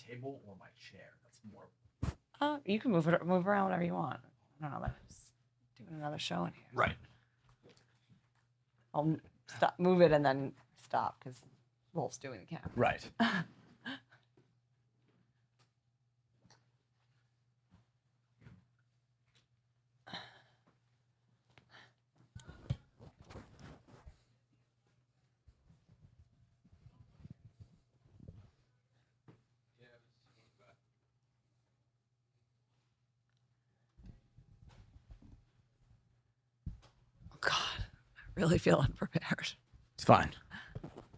table or my chair? That's more. You can move around whatever you want. I don't know. I'm just doing another show in here. Right. I'll move it and then stop because Wolf's doing the camera. Right. God, I really feel unprepared. It's fine.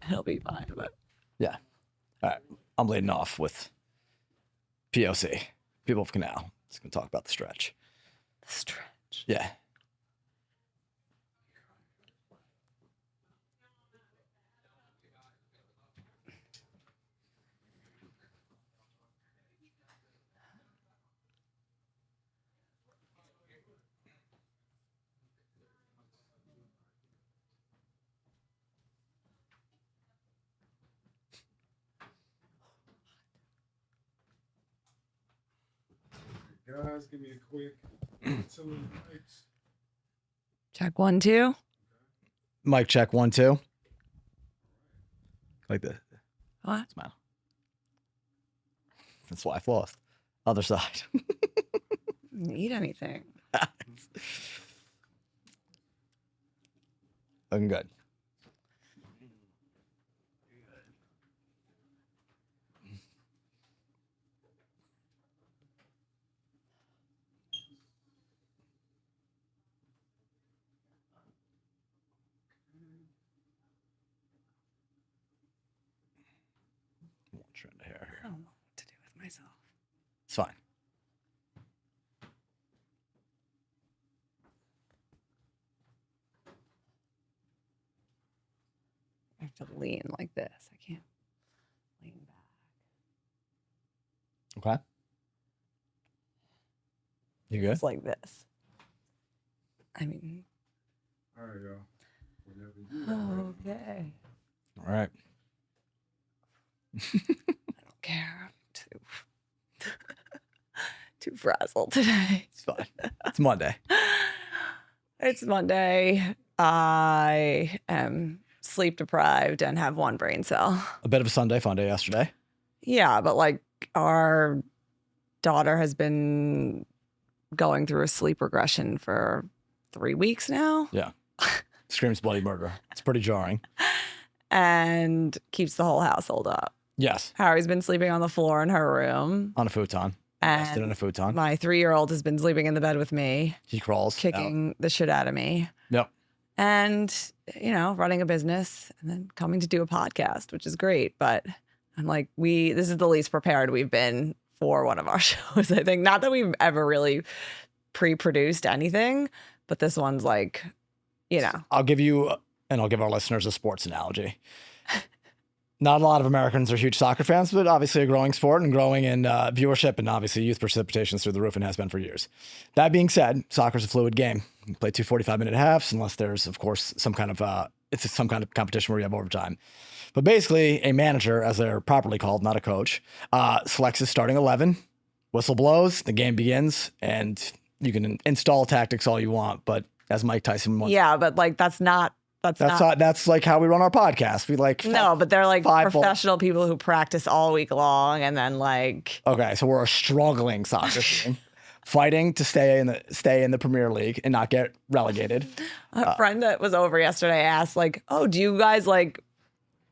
It'll be fine, but Yeah. All right. I'm leading off with POC, People of Canal. Just going to talk about the stretch. the stretch. Yeah. Guys, give me a quick 2 mics. Check 1, 2. Mic check 1, 2. Like this. What? Smile. That's why I flossed. Other side. Eat anything? Looking good. One trend of hair I here. don't know what to do with myself. It's fine. I have to lean like this. I can't lean back. Okay. You good? It's like this. I mean, All right, y'all. Whenever you are ready. okay. All right. I don't care. I'm too frazzled today. It's fine. It's Monday. It's Monday. I am sleep deprived and have 1 brain cell. A bit of a Sunday fun day yesterday. Yeah, but like our daughter has been going through a sleep regression for 3 weeks now. Yeah. Screams bloody murder. It's pretty jarring. And keeps the whole household up. Yes. Harry's been sleeping on the floor in her room. On a futon. Rested in a futon. My 3-year-old has been sleeping in the bed with me, He crawls. kicking the shit out of me. Yep. And, you know, running a business and then coming to do a podcast, which is great. But I'm like, this is the least prepared we've been for one of our shows. I think not that we've ever really pre-produced anything, but this one's like, you know. I'll give you, and I'll give our listeners a sports analogy. Not a lot of Americans are huge soccer fans, but obviously a growing sport and growing in viewership, and obviously youth participation's through the roof and has been for years. That being said, soccer's a fluid game. You play 2 45-minute halves unless there's, of course, some kind of competition where you have overtime. But basically, a manager, as they're properly called, not a coach, selects his starting 11, whistle blows, the game begins, and you can install tactics all you want, but as Mike Tyson once. Yeah, but like that's like how we run our podcast. We like no, but they're like five professional people who practice all week long and then like okay, so we're a struggling soccer team, fighting to stay in the Premier League and not get relegated. a friend that was over yesterday asked like, "Oh, do you guys like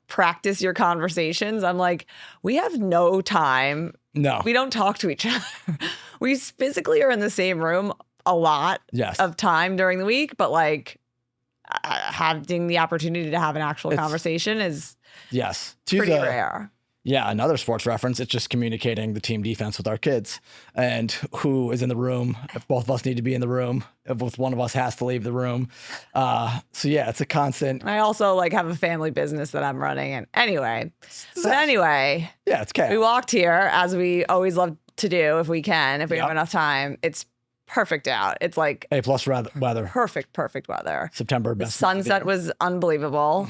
practice your conversations?" I'm like, "We have no time. No, We don't talk to each other. We physically are in the same room a lot yes, of time during the week, but like having the opportunity to have an actual conversation is yes, pretty rare." Yeah, another sports reference. It's just communicating the team defense with our kids and who is in the room. If both of us need to be in the room, if one of us has to leave the room. So yeah, it's a constant. I also like have a family business that I'm running. And anyway, yeah, it's chaos. we walked here as we always love to do if we can, if we have enough time. It's perfect out. It's like A+ weather. Perfect weather. September The best. sunset was unbelievable.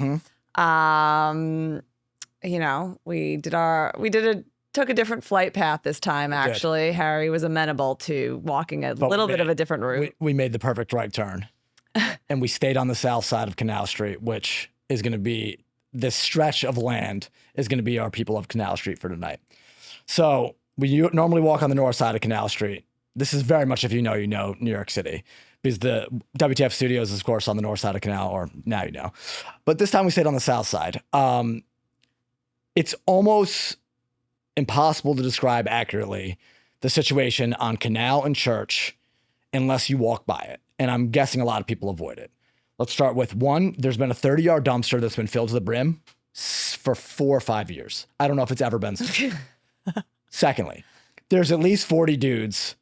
Mhm. You know, we did a took a different flight path this time, actually. Harry was amenable to walking a little bit of a different route. We made the perfect right turn. And we stayed on the south side of Canal Street, which is going to be this stretch of land is going to be our people of Canal Street for tonight. So we normally walk on the north side of Canal Street. This is very much, if you know New York City, because the WTF Studios is, of course, on the north side of Canal, or now you know. But this time we stayed on the south side. It's almost impossible to describe accurately the situation on Canal and Church unless you walk by it. And I'm guessing a lot of people avoid it. Let's start with one. There's been a 30-yard dumpster that's been filled to the brim for 4 or 5 years. I don't know if it's ever been so. Secondly, there's at least 40 dudes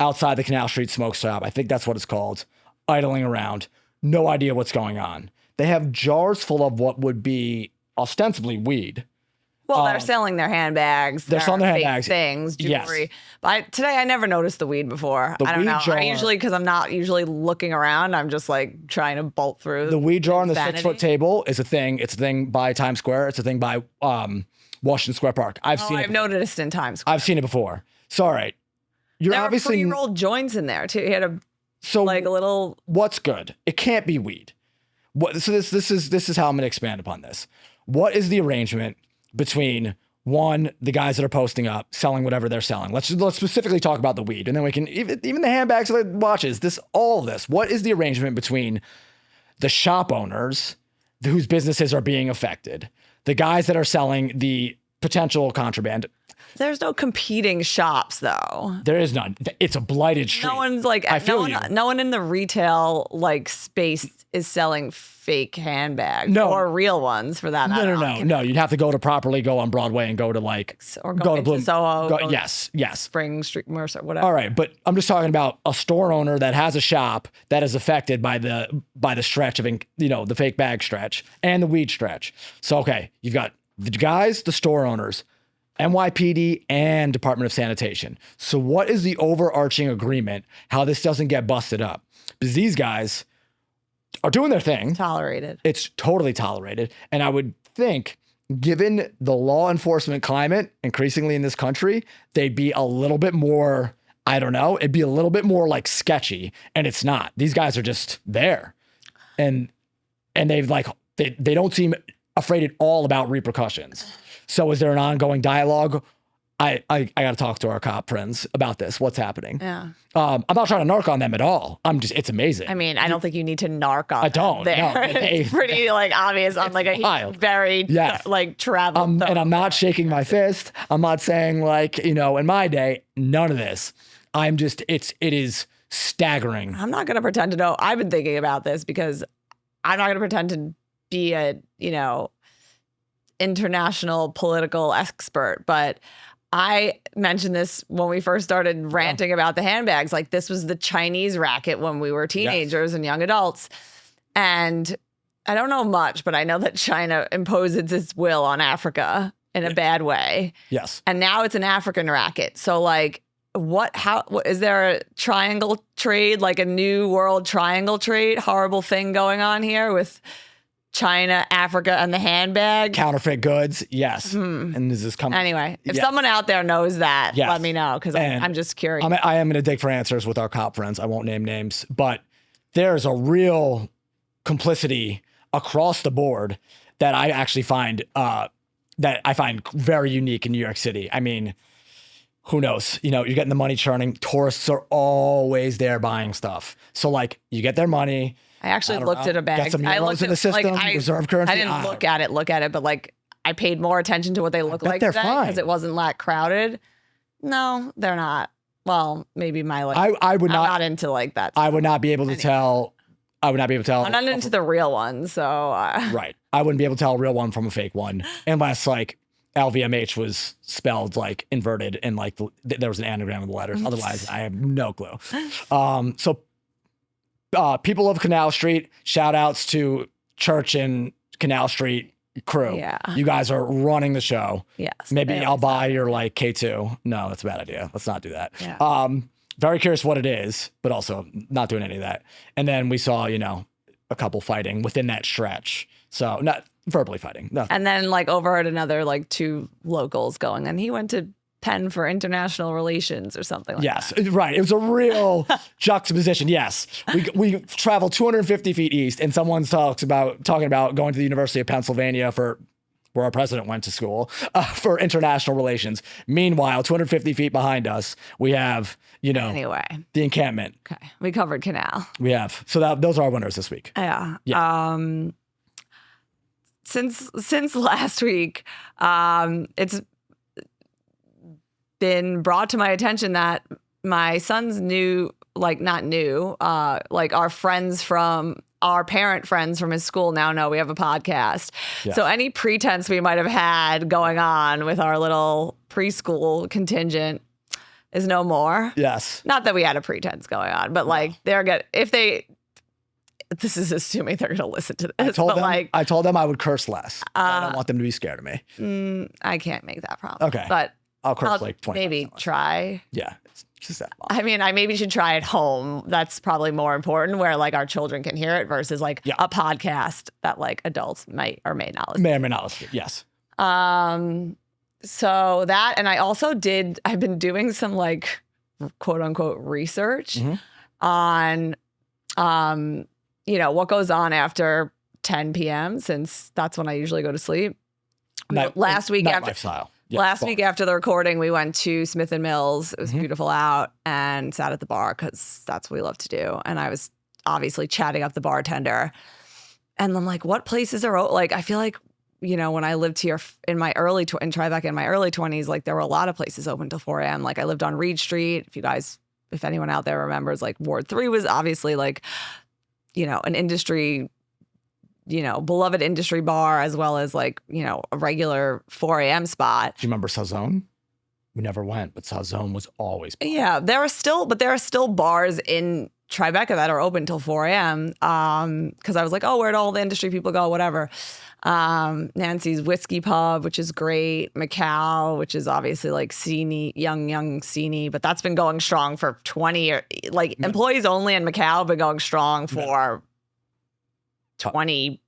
outside the Canal Street smoke shop. I think that's what it's called, idling around. No idea what's going on. They have jars full of what would be ostensibly weed. Well, they're selling their handbags. They're selling their fake handbags. Things, jewelry. Yes. But today I never noticed the weed before. I don't know. I usually, because I'm not usually looking around, I'm just like trying to bolt through. The weed jar on the insanity. 6-foot table is a thing. It's a thing by Times Square. It's a thing by Washington Square Park. I've noticed in Times Square. I've seen it before. So, all right. You're there obviously were pre-rolled joints in there too. He had a little. What's good? It can't be weed. So this is how I'm going to expand upon this. What is the arrangement between one, the guys that are posting up, selling whatever they're selling? Let's specifically talk about the weed, and then we can even the handbags, the watches, all of this. What is the arrangement between the shop owners whose businesses are being affected, the guys that are selling the potential contraband? There's no competing shops though. There is none. It's a blighted street. No one's like, no one in the retail like space is selling fake handbags or real ones for that. No. You'd have to go on Broadway and go to go to Bloom, Soho. Yes. Spring Street, Mercer, whatever. All right, but I'm just talking about a store owner that has a shop that is affected by the stretch of the fake bag stretch and the weed stretch. So okay, you've got the guys, the store owners, NYPD, and Department of Sanitation. So what is the overarching agreement, how this doesn't get busted up? Because these guys are doing their thing. Tolerated. It's totally tolerated. And I would think, given the law enforcement climate increasingly in this country, they'd be a little bit more, I don't know, it'd be a little bit more like sketchy. And it's not. These guys are just there. And they don't seem afraid at all about repercussions. So is there an ongoing dialogue? I got to talk to our cop friends about this. What's happening? Yeah. I'm not trying to narc on them at all. It's amazing. I mean, I don't think you need to narc on. I don't. There. No, it's pretty obvious on a very travel. And I'm not shaking my fist. I'm not saying in my day, none of this. It is staggering. I'm not going to pretend to know. I've been thinking about this because I'm not going to pretend to be a, international political expert, but I mentioned this when we first started ranting about the handbags. Like, this was the Chinese racket when we were teenagers and young adults. And I don't know much, but I know that China imposes its will on Africa in a bad way. Yes. And now it's an African racket. So what is there a triangle trade, like a new world triangle trade, horrible thing going on here with China, Africa, and the handbag? Counterfeit goods, yes. And is this coming? Anyway, if someone out there knows that, let me know, because I'm just curious. I am going to dig for answers with our cop friends. I won't name names, but there's a real complicity across the board that I actually find very unique in New York City. I mean, who knows? You're getting the money churning. Tourists are always there buying stuff. So you get their money. I actually looked at a bag. Got some euros in the system, reserve currency. I didn't look at it, but I paid more attention to what they look like they're fine because it wasn't that crowded. No, they're not. Well, maybe my I would not. I'm not into that. I would not be able to tell. I would not be able to tell. I'm not into the real ones, so right. I wouldn't be able to tell a real one from a fake one unless LVMH was spelled inverted and there was an anagram of the letters. Otherwise, I have no clue. People of Canal Street, shout outs to Church and Canal Street crew. Yeah. You guys are running the show. Yes. Maybe I'll buy your K2. No, that's a bad idea. Let's not do that. Yeah. Very curious what it is, but also not doing any of that. And then we saw, a couple fighting within that stretch. So verbally fighting. No. And then like overheard another like two locals going, and he went to Penn for international relations or something like Yes, that. right. It was a real juxtaposition. Yes, we traveled 250 feet east, and someone talking about going to the University of Pennsylvania where our president went to school for international relations. Meanwhile, 250 feet behind us, we have Anyway, the encampment. okay, we covered Canal. We have those are our winners this week. Yeah. Yeah. Since last week, it's been brought to my attention that my son's our parent friends from his school now know we have a podcast. Yes. So any pretense we might have had going on with our little preschool contingent is no more. Yes. Not that we had a pretense going on, but like this is assuming they're going to listen to this. I told them I would curse less. I don't want them to be scared of me. I can't make that promise. Okay. But I'll curse like 20. maybe try. Yeah. It's just that. I mean, I maybe should try at home. That's probably more important, where like our children can hear it versus like a podcast that like adults might or may not listen. May or may not listen. Yes. So that, and I've been doing some like quote unquote research on, what goes on after 10 p.m. since that's when I usually go to sleep. Last week after the recording, we went to Smith and Mills. It was beautiful out, and sat at the bar because that's what we love to do. And I was obviously chatting up the bartender, and I'm like, "What places are like?" I feel like when I lived here in Tribeca in my early 20s, like there were a lot of places open till 4 a.m. Like I lived on Reed Street. If anyone out there remembers, like Ward 3 was obviously like, an industry. Beloved industry bar, as well as like, a regular 4 a.m. spot. Do you remember Salzone? We never went, but Salzone was always popular. Yeah, there are still bars in Tribeca that are open till 4 a.m. Because I was like, oh, where'd all the industry people go? Whatever. Nancy's Whiskey Pub, which is great. Macau, which is obviously like young Sini, but that's been going strong for 20 years. Like employees only in Macau been going strong for 20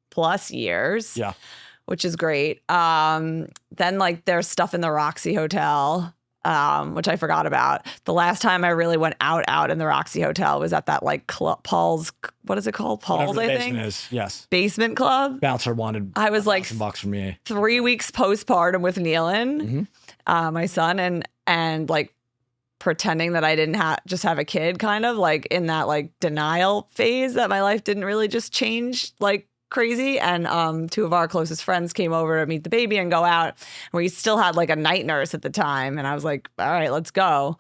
plus years. Yeah. Which is great. Then like there's stuff in the Roxy Hotel, which I forgot about. The last time I really went out in the Roxy Hotel was at that like Paul's, what is it called? Paul's, Whatever the I think. basement is. Yes. Basement Club. Bouncer wanted I was like $1,000 from me. 3 weeks postpartum with Nealon, my son, and like pretending that I didn't just have a kid, kind of like in that like denial phase that my life didn't really just change like crazy. And two of our closest friends came over to meet the baby and go out. We still had like a night nurse at the time. And I was like, all right, let's go.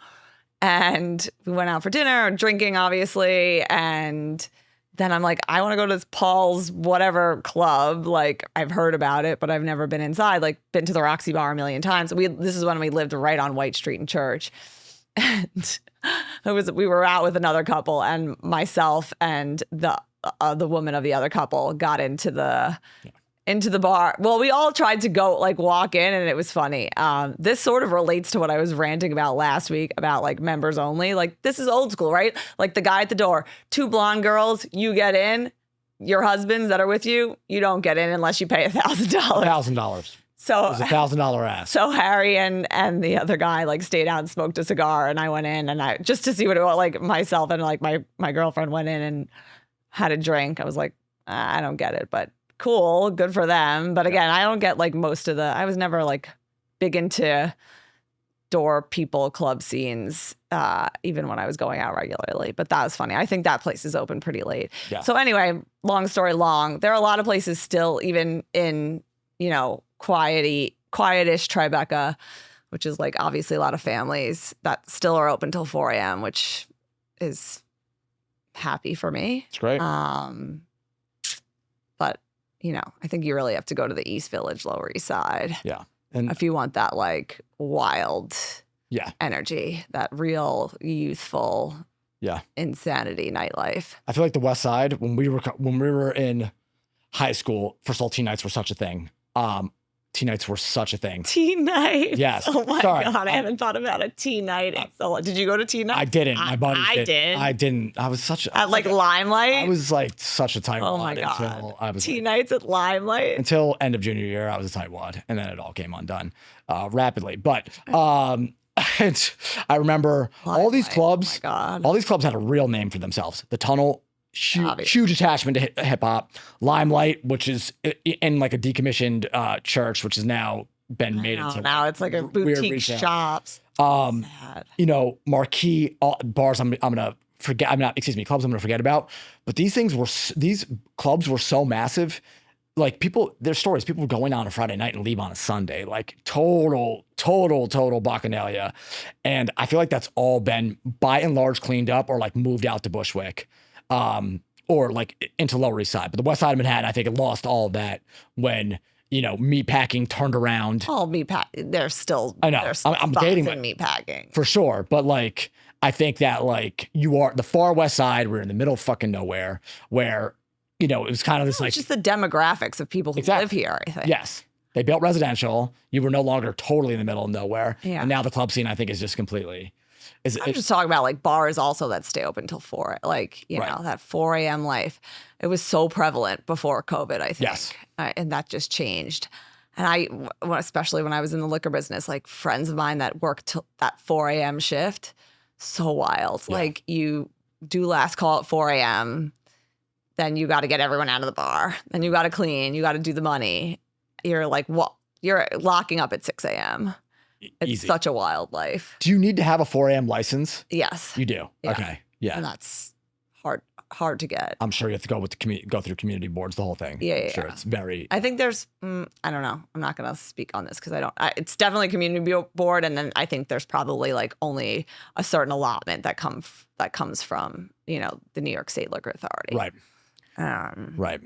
And we went out for dinner, drinking, obviously. And then I'm like, I want to go to this Paul's whatever club. Like I've heard about it, but I've never been inside, like been to the Roxy Bar a million times. This is when we lived right on White Street in Church. And we were out with another couple, and myself and the woman of the other couple got into the bar. Well, we all tried to go like walk in, and it was funny. This sort of relates to what I was ranting about last week about like members only. Like this is old school, right? Like the guy at the door, two blonde girls, you get in. Your husbands that are with you, you don't get in unless you pay $1,000. $1,000. So it was $1,000 ass. So Harry and the other guy like stayed out and smoked a cigar, and I went in and I just to see what it was like. Myself and like my girlfriend went in and had a drink. I was like, I don't get it, but cool, good for them. But again, I don't get like I was never like big into door people club scenes, even when I was going out regularly. But that was funny. I think that place is open pretty late. Yeah. So anyway, long story long, there are a lot of places still even in quietish Tribeca, which is like obviously a lot of families that still are open till 4 a.m., which is happy for me. It's great. But I think you really have to go to the East Village, Lower East Side. Yeah. And if you want that like wild energy, that real youthful insanity nightlife. I feel like the West Side, when we were in high school, first of all, teen nights were such a thing. tea nights were such a thing. Tea night. Yes. Oh my Sorry. God. I haven't thought about a tea night. Did you go to tea night? I didn't. My buddies I did. did. I didn't. I was such a, At like Limelight? I was like such a tightwad. Oh my God. Until I was Tea like, nights at Limelight? until end of junior year, I was a tightwad, and then it all came undone rapidly. But and I remember all these clubs. Oh my God. All these clubs had a real name for themselves. The Tunnel, Obviously. huge attachment to hip hop. Limelight, which is in like a decommissioned church, which has now been made into Now it's like a weird boutique retail. shops. Sad. You know, marquee bars. I'm gonna forget. Clubs I'm gonna forget about. But these clubs were so massive. Like there's stories. People were going on a Friday night and leave on a Sunday. Like total bacchanalia. And I feel like that's all been by and large cleaned up or like moved out to Bushwick, or like into Lower East Side. But the West Side of Manhattan, I think it lost all of that when, you know, meatpacking turned around. Oh, there's still. I know. There's still I'm spots dating in meatpacking. for sure. But like, I think that like you are the far West Side. We're in the middle of fucking nowhere where, you know, it was kind of this like. It's just the demographics of people who live here, I think. Yes. They built residential. You were no longer totally in the middle of nowhere. Yeah. And now the club scene, I think, is just completely. I'm just talking about like bars also that stay open till 4, like, you know, that 4 a.m. life. It was so prevalent before COVID, I think. Yes. And that just changed. And especially when I was in the liquor business, like friends of mine that worked till that 4 a.m. shift, so wild. Yeah. Like you do last call at 4 a.m., then you got to get everyone out of the bar. Then you got to clean. You got to do the money. You're like, you're locking up at 6 a.m. It's Easy. such a wild life. Do you need to have a 4 a.m. license? Yes. You do. Yeah. Okay. Yeah. And that's hard to get. I'm sure you have to go through community boards, the whole thing. Yeah, I'm sure yeah. it's very. I think there's, I don't know. I'm not going to speak on this because it's definitely a community board. And then I think there's probably like only a certain allotment that comes from, you know, the New York State Liquor Authority. Right. Right.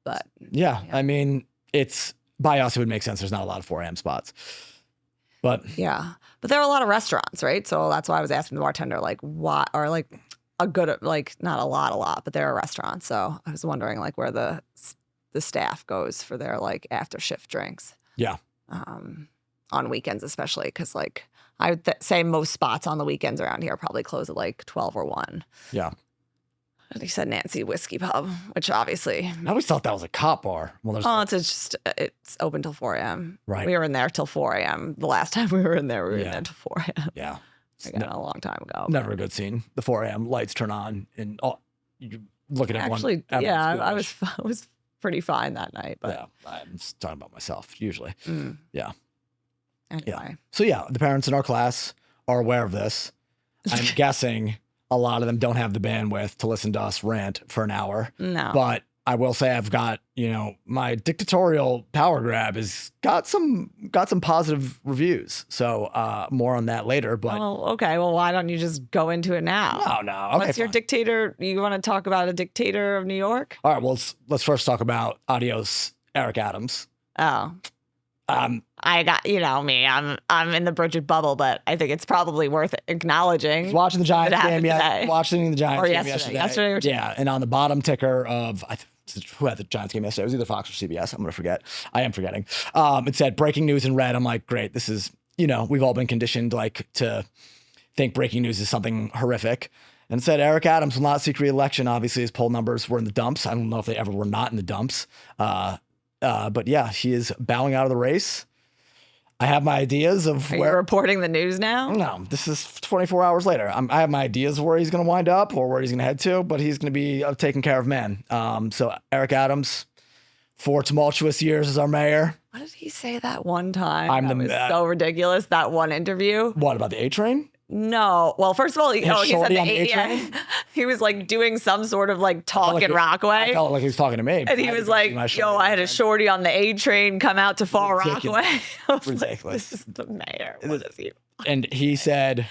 But Yeah. I mean, it's by us, it would make sense. There's not a lot of 4 a.m. spots. But yeah. But there are a lot of restaurants, right? So that's why I was asking the bartender, like, what, or like a good, like, not a lot, but there are restaurants. So I was wondering, like, where the staff goes for their, like, after shift drinks. Yeah. On weekends, especially, because, like, I would say most spots on the weekends around here probably close at, like, 12 or 1. Yeah. And he said Nancy Whiskey Pub, which obviously. I always thought that was a cop bar. Well, It's open till 4 a.m. Right. We were in there till 4 a.m. The last time we were in there, we were in there till 4 a.m. Yeah. Again, a long time ago. Never a good scene. The 4 a.m. lights turn on and you look at everyone. Actually, yeah, I was pretty fine that night. But yeah, I'm just talking about myself usually. Yeah. Anyway. Yeah. So yeah, the parents in our class are aware of this. I'm guessing a lot of them don't have the bandwidth to listen to us rant for an hour. No. But I will say I've got, you know, my dictatorial power grab has got some positive reviews. So more on that later. But okay. Well, why don't you just go into it now? No. Okay, What's your fine. dictator? You want to talk about a dictator of New York? All right. Well, let's first talk about Adios, Eric Adams. Oh. I got, you know me, I'm in the Bridget bubble, but I think it's probably worth acknowledging. Was watching the Giants game today. Watching the Giants Or game yesterday or yeah, and on the bottom ticker of who had the Giants game yesterday? It was either Fox or CBS. I'm gonna forget. I am forgetting. It said breaking news in red. I'm like, great. This is, you know, we've all been conditioned like to think breaking news is something horrific. And it said Eric Adams will not seek re-election. Obviously, his poll numbers were in the dumps. I don't know if they ever were not in the dumps. But yeah, he is bowing out of the race. I have my ideas of Are where. you reporting the news now? No, this is 24 hours later. I have my ideas of where he's going to wind up or where he's going to head to, but he's going to be a taken care of man. So Eric Adams, 4 tumultuous years as our mayor. What did he say that one time? I'm was so ridiculous, that one interview. What about the A train? No. Well, first of all, he said shorty the on the A train? He was like doing some sort of like talk in I Rockaway. felt like he was talking to me. And he was like, yo, I had a shorty on the A train come out to Far Rockaway. I was Ridiculous. like, this is the mayor. What is he? And he said,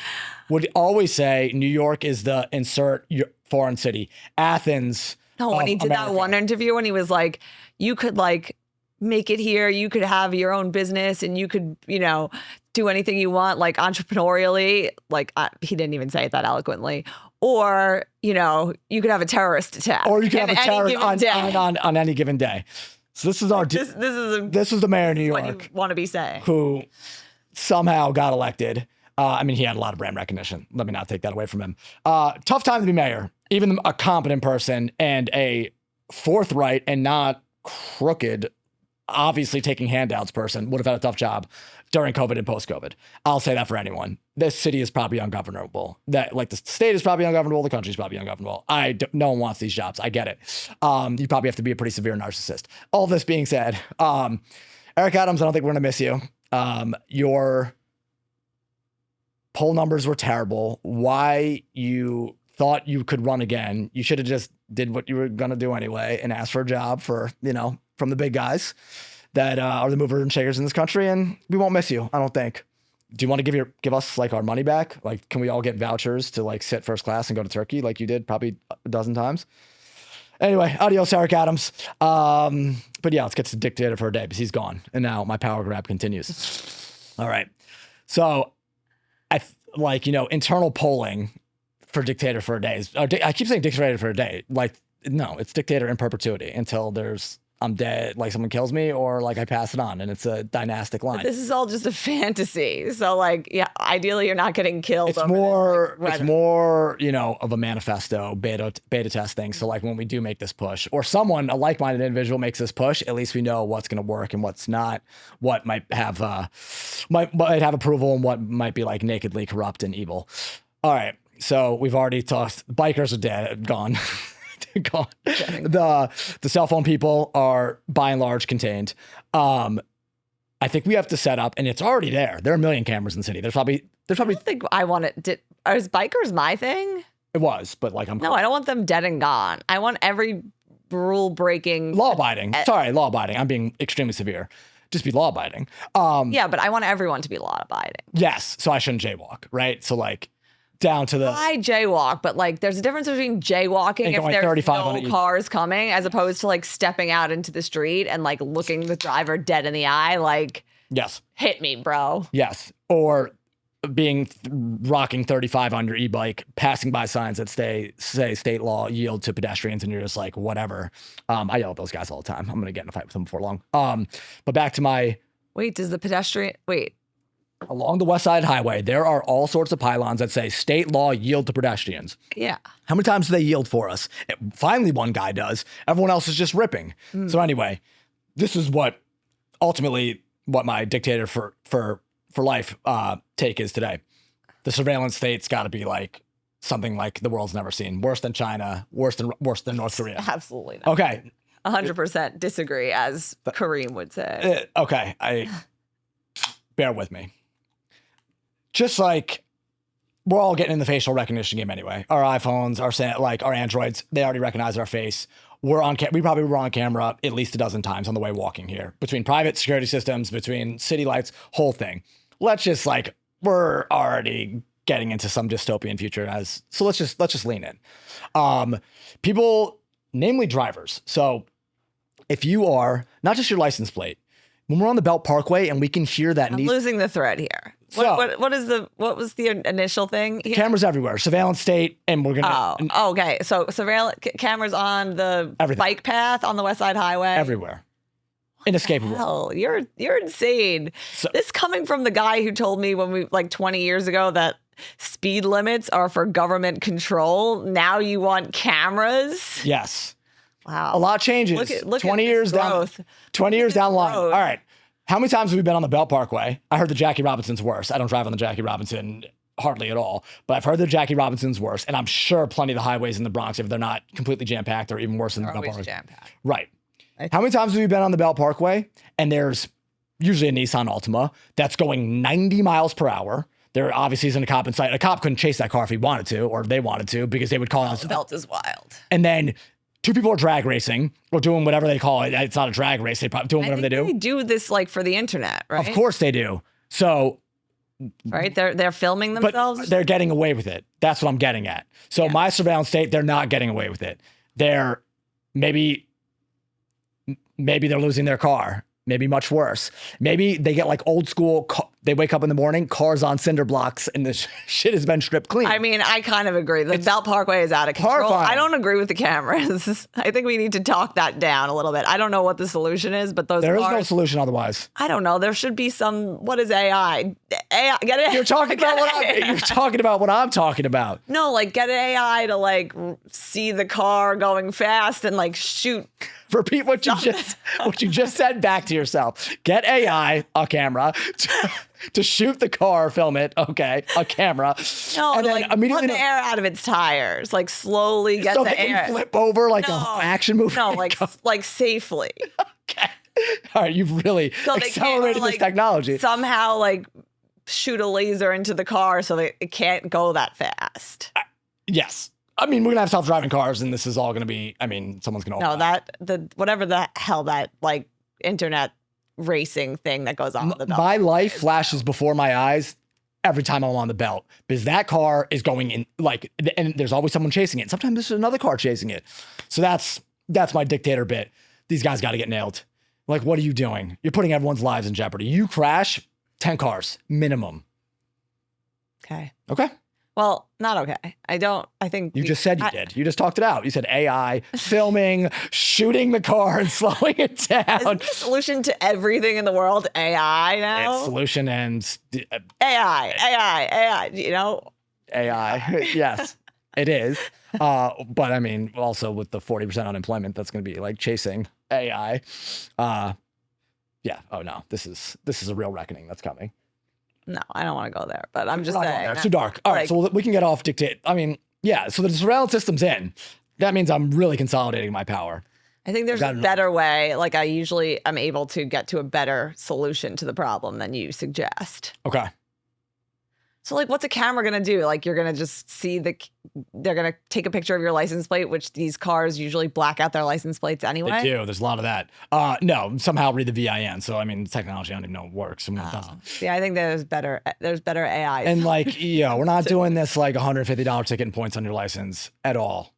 would always say New York is the insert foreign city. Athens. No, when of he did America. that one interview when he was like, you could like make it here, you could have your own business and you could, you know, do anything you want, like entrepreneurially, like he didn't even say it that eloquently, or, you know, you could have a terrorist attack. Or you could have a terrorist on on any given day. So this is our this was the mayor of New what York you want to be saying. who somehow got elected. I mean, he had a lot of brand recognition. Let me not take that away from him. Tough time to be mayor. Even a competent person and a forthright and not crooked, obviously taking handouts person would have had a tough job during COVID and post-COVID. I'll say that for anyone. This city is probably ungovernable. The state is probably ungovernable. The country is probably ungovernable. No one wants these jobs. I get it. You probably have to be a pretty severe narcissist. All this being said, Eric Adams, I don't think we're going to miss you. Your poll numbers were terrible. Why you thought you could run again? You should have just did what you were going to do anyway and asked for a job from the big guys that are the movers and shakers in this country, and we won't miss you, I don't think. Do you want to give us like our money back? Like, can we all get vouchers to like sit first class and go to Turkey like you did probably a dozen times? Anyway, adios, Eric Adams. But yeah, let's get to dictator for a day because he's gone, and now my power grab continues. All right, so internal polling for dictator for a day I keep saying dictator for a day. Like, no, it's dictator in perpetuity until I'm dead, like someone kills me, or like I pass it on, and it's a dynastic line. This is all just a fantasy. So ideally you're not getting killed. It's more of a manifesto beta test thing. So like when we do make this push, or a like-minded individual makes this push, at least we know what's going to work and what's not, what might have approval and what might be like nakedly corrupt and evil. All right. So we've already talked. Bikers are gone. Gone. The cell phone people are by and large contained. I think we have to set up, and it's already there. There are a million cameras in the city. There's probably. I don't think I want it. Is bikers my thing? It was, but like No, I don't want them dead and gone. I want every rule breaking. Law abiding. Law abiding. I'm being extremely severe. Just be law abiding. Yeah, but I want everyone to be law abiding. Yes, so I shouldn't jaywalk, right? So like. Down to I jaywalk, but like there's a difference between jaywalking if there's no cars coming as opposed to like stepping out into the street and like looking the driver dead in the eye, like, yes, hit me, bro. Yes. Or rocking 35 on your e-bike, passing by signs that say state law, yield to pedestrians, and you're just like, whatever. I yell at those guys all the time. I'm going to get in a fight with them before long. But back to my... Along the West Side Highway, there are all sorts of pylons that say state law, yield to pedestrians. Yeah. How many times do they yield for us? Finally, one guy does. Everyone else is just ripping. So anyway, this is ultimately what my dictator for life take is today. The surveillance state's got to be like something like the world's never seen. Worse than China, worse than North Korea. Absolutely not. Okay. 100% disagree, as Kareem would say. Okay. Bear with me. Just like we're all getting in the facial recognition game anyway. Our iPhones, our Androids, they already recognize our face. We probably were on camera at least a dozen times on the way walking here. Between private security systems, between city lights, whole thing. Let's just we're already getting into some dystopian future so let's just lean in. People, namely drivers. So if you are, not just your license plate, when we're on the Belt Parkway and we can hear that. I'm losing the thread here. What was the initial thing here? Cameras everywhere, surveillance state, and we're gonna. Oh, okay. So surveillance cameras on the bike path on the West Side Highway. Everywhere. Inescapable. Hell, you're insane. So, this coming from the guy who told me 20 years ago that speed limits are for government control. Now you want cameras? Yes. Wow. A lot changes. Look 20 at years growth. down. 20 years down the line. Growth. All right. How many times have we been on the Belt Parkway? I heard the Jackie Robinson's worse. I don't drive on the Jackie Robinson hardly at all, but I've heard the Jackie Robinson's worse, and I'm sure plenty of the highways in the Bronx, if they're not completely jam-packed, are even worse than the Belt Parkway. Jam-packed. Right. How many times have we been on the Belt Parkway and there's usually a Nissan Altima that's going 90 miles per hour? There obviously isn't a cop in sight. A cop couldn't chase that car if he wanted to, or if they wanted to, because they would call us. The belt is wild. And then two people are drag racing or doing whatever they call it. It's not a drag race. They're probably doing whatever they do. They do this for the internet, right? Of course they do. So, right? They're filming themselves. But they're getting away with it. That's what I'm getting at. So my surveillance state, they're not getting away with it. They're maybe they're losing their car. Maybe much worse. Maybe they get old school They wake up in the morning, cars on cinder blocks, and the shit has been stripped clean. I mean, I kind of agree. The Belt Parkway is out of control. horrifying. I don't agree with the cameras. I think we need to talk that down a little bit. I don't know what the solution is, but those There is cars, no solution otherwise. I don't know. There should be some. What is AI? AI. Get it? You're talking about you're talking about what I'm talking about. No, like get an AI to like see the car going fast and like shoot. Repeat what you just said back to yourself. Get AI, a camera, to shoot the car, film it. Okay, a camera. No, and then like immediately put the air out of its tires. Like slowly get so the they can air. flip over like No. an action movie. No, like safely. Okay. All right, you've really So they can't, accelerated like, this technology. Somehow like shoot a laser into the car so that it can't go that fast. Yes. I mean, we're going to have self-driving cars, and this is all going to be, I mean, someone's going to... No, whatever the hell that like internet racing thing that goes on with the belt. My life flashes before my eyes every time I'm on the belt, because that car is going in, like, and there's always someone chasing it. Sometimes there's another car chasing it. So that's my dictator bit. These guys got to get nailed. Like, what are you doing? You're putting everyone's lives in jeopardy. You crash, 10 cars, minimum. Okay. Okay? Well, not okay. I think You just said you did. You just talked it out. You said AI, filming, shooting the car and slowing it down. Isn't the solution to everything in the world AI now? It's solution and AI, you know? AI. Yes, it is. But I mean, also with the 40% unemployment, that's going to be like chasing AI. Yeah. Oh no, this is a real reckoning that's coming. No, I don't want to go there, but I'm just We're not going saying. there. It's too dark. All right, so we can get off dictate. I mean, yeah. So the surveillance system's in. That means I'm really consolidating my power. I think there's a better way. Like I usually am able to get to a better solution to the problem than you suggest. Okay. So like, what's a camera going to do? Like you're going to just see they're going to take a picture of your license plate, which these cars usually black out their license plates anyway. They do. There's a lot of that. No, somehow read the VIN. So, I mean, technology, I don't even know it works. I mean, it doesn't. Yeah, I think there's better AI. And like, we're not doing this like $150 ticket and points on your license at all.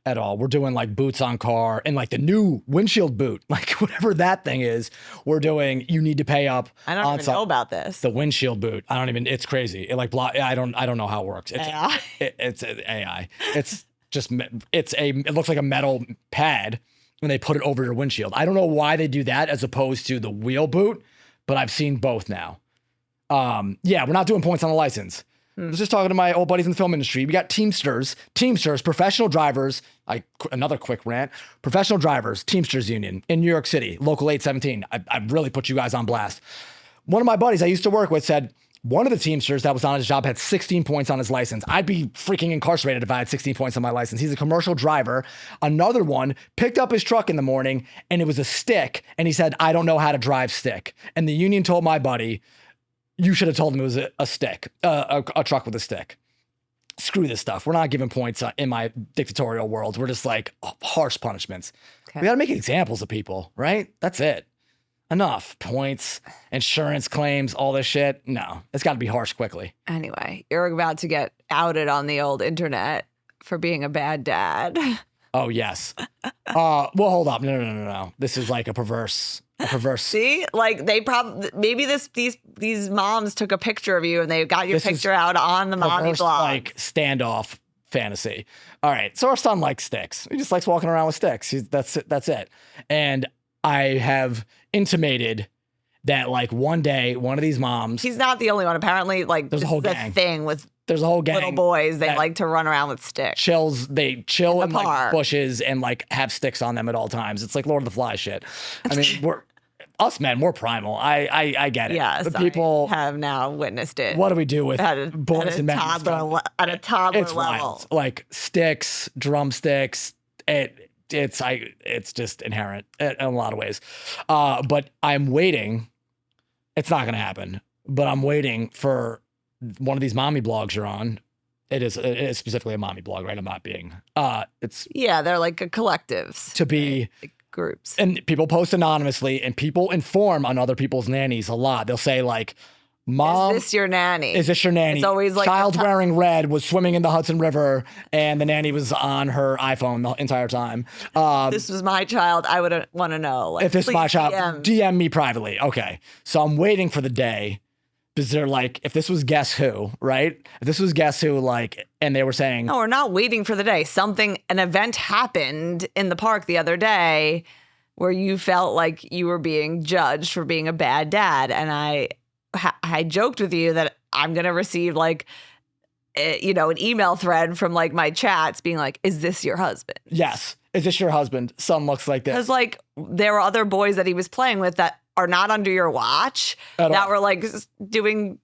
At all. We're doing like boots on car and like the new windshield boot, like whatever that thing is. We're doing. You need to pay up. I don't even know about this. The windshield boot. I don't even. It's crazy. It like I don't know how it works. It's AI. It's AI. It's just. It looks like a metal pad when they put it over your windshield. I don't know why they do that as opposed to the wheel boot, but I've seen both now. Yeah, we're not doing points on the license. I was just talking to my old buddies in the film industry. We got Teamsters, professional drivers. Another quick rant. Professional drivers, Teamsters Union in New York City, Local 817. I really put you guys on blast. One of my buddies I used to work with said one of the Teamsters that was on his job had 16 points on his license. I'd be freaking incarcerated if I had 16 points on my license. He's a commercial driver. Another one picked up his truck in the morning and it was a stick. And he said, I don't know how to drive stick. And the union told my buddy, you should have told him it was a stick, a truck with a stick. Screw this stuff. We're not giving points in my dictatorial world. We're just like harsh punishments. Okay. We got to make examples of people, right? That's it. Enough. Points, insurance claims, all this shit. No, it's got to be harsh quickly. Anyway, you're about to get outed on the old internet for being a bad dad. Oh, yes. Well, hold up. No. This is like a perverse. See, like they probably maybe these moms took a picture of you and they got your picture out on the mommy blog. Like standoff fantasy. All right, so our son likes sticks. He just likes walking around with sticks. That's it. And I have intimated that like one day one of these moms. He's not the only one. Apparently, like there's a whole gang. Thing with. There's a whole gang. Little boys, they like to run around with sticks. They chill in like bushes and like have sticks on them at all times. It's like Lord of the Flies shit. I mean, us men, we're primal. I get it. Yes, but people have now witnessed it. What do we do with boys and men? At a toddler it's level. Wild. Like sticks, drumsticks. It's just inherent in a lot of ways. But I'm waiting. It's not going to happen. But I'm waiting for one of these mommy blogs you're on. It is specifically a mommy blog, right? I'm not being. They're like collectives to be like groups, and people post anonymously, and people inform on other people's nannies a lot. They'll say like, "Mom, is this your nanny? Is this your nanny?" It's always like child wearing red was swimming in the Hudson River, and the nanny was on her iPhone the entire time. This was my child. I would want to know. Like, if this is my child, DM me privately. Okay, so I'm waiting for the day because they're like, if this was Guess Who, right? If this was Guess Who, like, and they were saying, No, we're not waiting for the day. An event happened in the park the other day where you felt like you were being judged for being a bad dad. And I joked with you that I'm going to receive like, an email thread from like my chats being like, is this your husband? yes, is this your husband? Son looks like this. Because like there were other boys that he was playing with that are not under your watch At that all. were like doing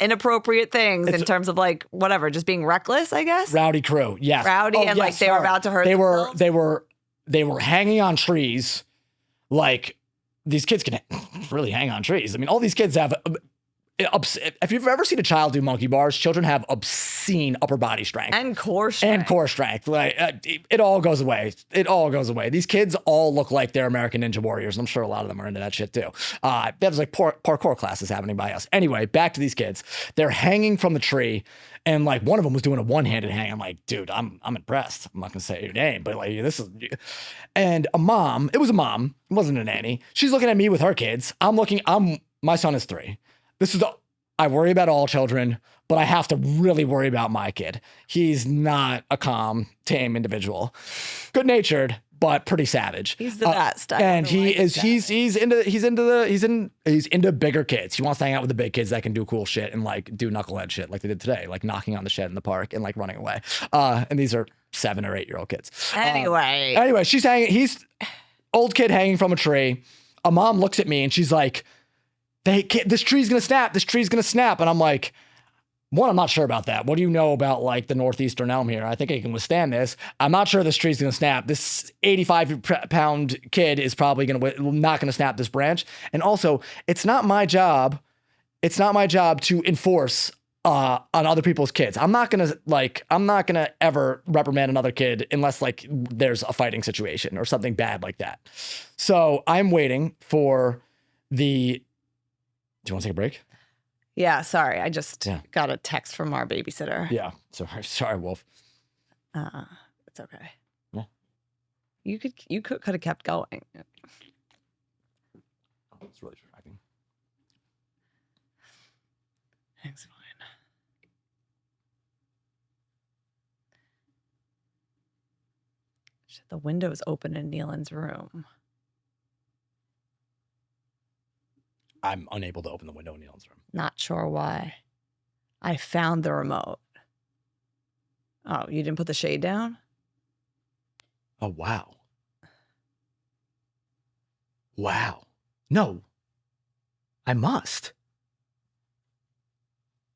inappropriate things in terms of like whatever, just being reckless, I guess. Rowdy crew, yes. Rowdy, and like they were about to hurt themselves. They were hanging on trees. Like, these kids can really hang on trees. I mean, all these kids have, if you've ever seen a child do monkey bars, children have obscene upper body strength. And core strength. And core strength. Like, it all goes away. It all goes away. These kids all look like they're American Ninja Warriors. And I'm sure a lot of them are into that shit too. There's like parkour classes happening by us. Anyway, back to these kids. They're hanging from the tree. And like one of them was doing a one-handed hang. I'm like, dude, I'm impressed. I'm not gonna say your name, but like this is. And a mom, it was a mom, it wasn't a nanny. She's looking at me with her kids. My son is 3. I worry about all children, but I have to really worry about my kid. He's not a calm, tame individual. Good-natured, but pretty savage. He's the best. And he's into bigger kids. He wants to hang out with the big kids that can do cool shit and like do knucklehead shit like they did today, like knocking on the shed in the park and like running away. And these are 7 or 8-year-old kids. Anyway, he's old kid hanging from a tree. A mom looks at me and she's like, this tree's gonna snap. This tree's gonna snap. And I'm like, one, I'm not sure about that. What do you know about like the northeastern elm here? I think I can withstand this. I'm not sure this tree's gonna snap. This 85-pound kid is probably not gonna snap this branch. And also, it's not my job. It's not my job to enforce on other people's kids. I'm not gonna ever reprimand another kid unless like there's a fighting situation or something bad like that. So I'm waiting for the. Do you want to take a break? yeah, sorry. I just got a text from our babysitter. Yeah. Sorry, Wolf. It's okay. Yeah. You could have kept going. It's really distracting. It's fine. Shit, the window's open in Nealon's room. I'm unable to open the window in Neil's room. Not sure why. I found the remote. Oh, you didn't put the shade down? Oh, wow. Wow. No. I must.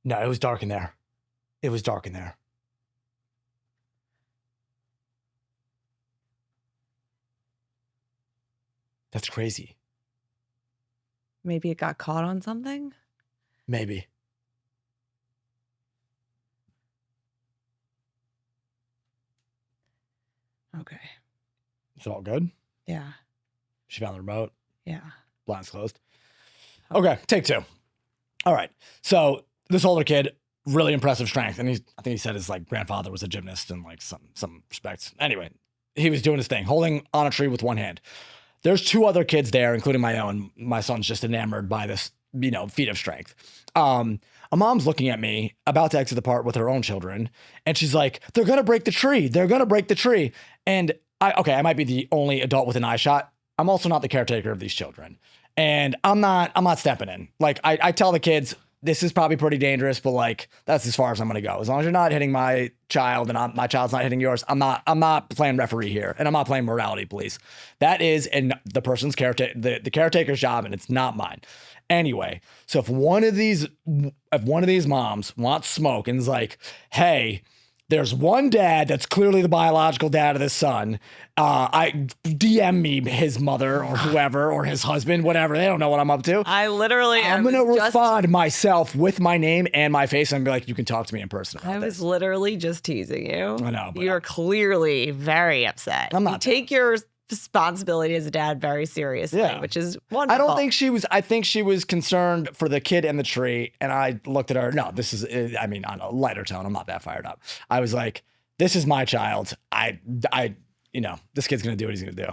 No, it was dark in there. It was dark in there. That's crazy. Maybe it got caught on something? Maybe. Okay. Is it all good? Yeah. She found the remote. Yeah. Blinds closed. Okay, take 2. All right. So this older kid, really impressive strength. And I think he said his like grandfather was a gymnast in like some respects. Anyway, he was doing his thing, holding on a tree with one hand. There's 2 other kids there, including my own. My son's just enamored by this, feat of strength. A mom's looking at me, about to exit the park with her own children, and she's like, "They're gonna break the tree. They're gonna break the tree." And I might be the only adult with an eye shot. I'm also not the caretaker of these children, and I'm not stepping in. Like I tell the kids, this is probably pretty dangerous, but like that's as far as I'm gonna go. As long as you're not hitting my child and my child's not hitting yours, I'm not playing referee here, and I'm not playing morality police. That is the person's the caretaker's job, and it's not mine. Anyway, so if one of these moms wants smoke and is like, hey, there's one dad that's clearly the biological dad of this son. I DM me his mother or whoever or his husband, whatever. They don't know what I'm up to. I'm going to respond myself with my name and my face and be like, you can talk to me in person about I was this. literally just teasing you. I know. But You're clearly very upset. I'm not. You take your responsibility as a dad very seriously, which is wonderful. I don't think she was. I think she was concerned for the kid and the tree. And I looked at her. No, this is. I mean, on a lighter tone, I'm not that fired up. I was like, this is my child. This kid's gonna do what he's gonna do.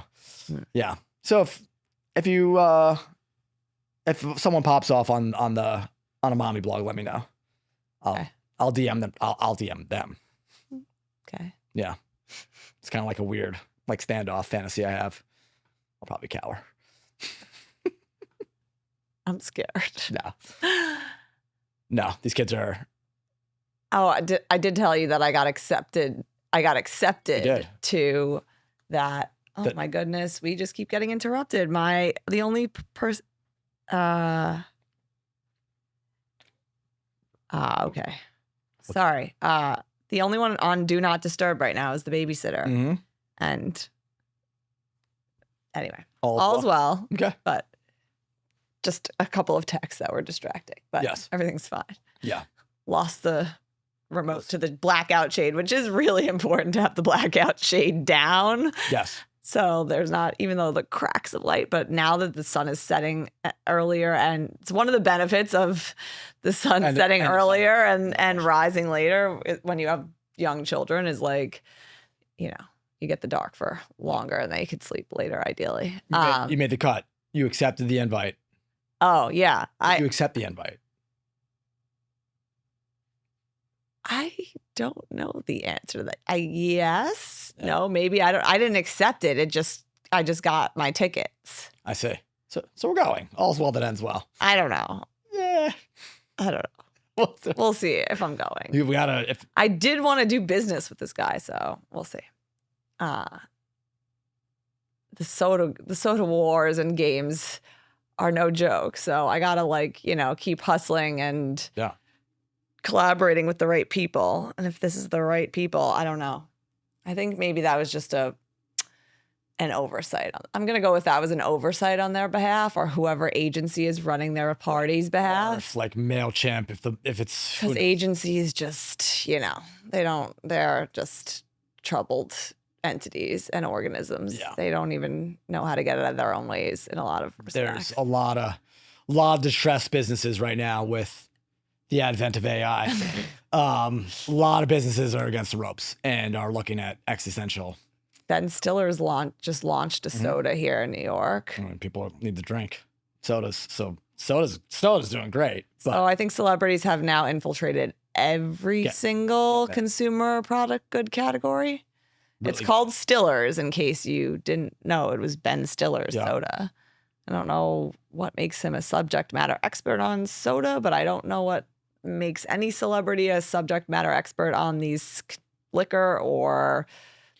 Yeah. So if someone pops off on on a mommy blog, let me know. Okay. I'll DM them. I'll DM them. Okay. Yeah. It's kind of like a weird, like standoff fantasy I have. I'll probably cower. I'm scared. No, these kids are. Oh, I did tell you that I got accepted. I got accepted to that. Oh my goodness. We just keep getting interrupted. The only person. Okay. Sorry. The only one on Do Not Disturb right now is the babysitter. Mm-hmm. And anyway, All's well. Okay. But just a couple of texts that were distracting. But yes, everything's fine. Yeah. Lost the remote to the blackout shade, which is really important to have the blackout shade down. Yes. So there's not, even though the cracks of light, but now that the sun is setting earlier, and it's one of the benefits of the sun setting earlier and rising later when you have young children is like, you get the dark for longer and they could sleep later, ideally. You made the cut. You accepted the invite. Oh, yeah. You accept the invite. I don't know the answer to that. Yes. Yeah. No, maybe I didn't accept it. I just got my tickets. I see. So we're going. All's well that ends well. I don't know. Yeah. I don't know. We'll see if I'm going. We gotta. I did want to do business with this guy, so we'll see. The soda wars and games are no joke. So I gotta keep hustling and collaborating with the right people. And if this is the right people, I don't know. I think maybe that was just an oversight. I'm going to go with that was an oversight on their behalf, or whoever agency is running their party's behalf. Or if like MailChimp, if it's... Because agencies just, they're just troubled entities and organisms. Yeah. They don't even know how to get out of their own ways in a lot of respects. There's a lot of distressed businesses right now with the advent of AI. A lot of businesses are against the ropes and are looking at existential. Ben Stiller's just launched a soda here in New York. I mean, people need to drink sodas, so soda's doing great. But so I think celebrities have now infiltrated every single consumer product good category. Really? It's called Stiller's, in case you didn't know. It was Ben Stiller's soda. I don't know what makes him a subject matter expert on soda, but I don't know what makes any celebrity a subject matter expert on these liquor or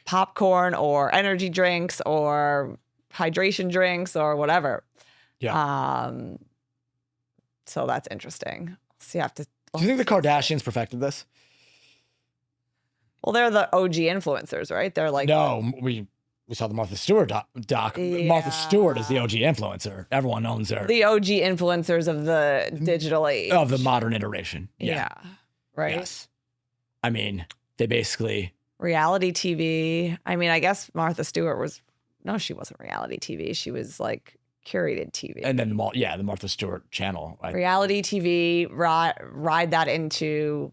popcorn or energy drinks or hydration drinks or whatever. Yeah. So that's interesting. So you have to. Do you think the Kardashians perfected this? Well, they're the OG influencers, right? They're like we saw the Martha Stewart doc. Yeah. Martha Stewart is the OG influencer. Everyone owns her. The OG influencers of the digital age. Of the modern iteration. Yeah. Right? Yes. I mean, they basically... Reality TV. I mean, I guess Martha Stewart was... No, she wasn't reality TV. She was like curated TV. And then the Martha Stewart channel. Reality TV, ride that into...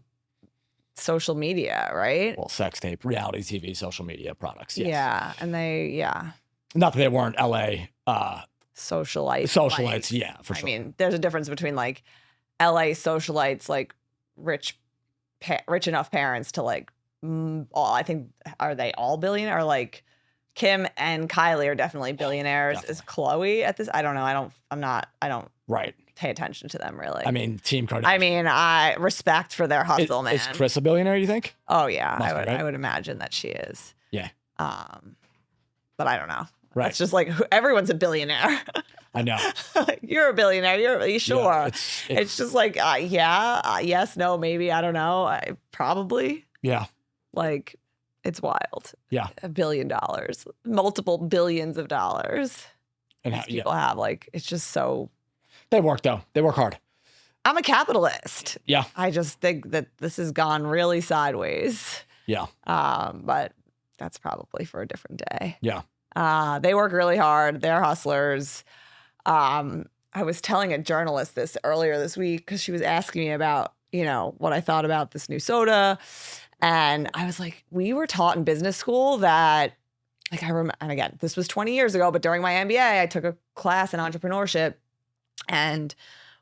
social media, right? Well, sex tape, reality TV, social media products. Yes. Yeah. And not that they weren't LA socialites. Yeah, for sure. I mean, there's a difference between like LA socialites, like rich enough parents to like, I think, are they all billionaire? Or like Kim and Kylie are definitely billionaires. Definitely. Is Khloe at this? I don't know. I don't right. pay attention to them really. I mean, Team Kardashian. I mean, I respect for their hustle, man. Is Kris a billionaire, you think? Oh yeah, I would imagine that she is. Yeah. But I don't know. Right. It's just like everyone's a billionaire. I know. You're a billionaire. Are you sure? Yeah, it's just like yes, no, maybe, I don't know. Probably. Yeah. Like it's wild. Yeah. $1 billion, multiple billions of dollars. And people have it's just so. They work though. They work hard. I'm a capitalist. Yeah. I just think that this has gone really sideways. Yeah. But that's probably for a different day. Yeah. They work really hard. They're hustlers. I was telling a journalist this earlier this week because she was asking me about, what I thought about this new soda. And I was like, we were taught in business school that, I remember, and again, this was 20 years ago, but during my MBA, I took a class in entrepreneurship. And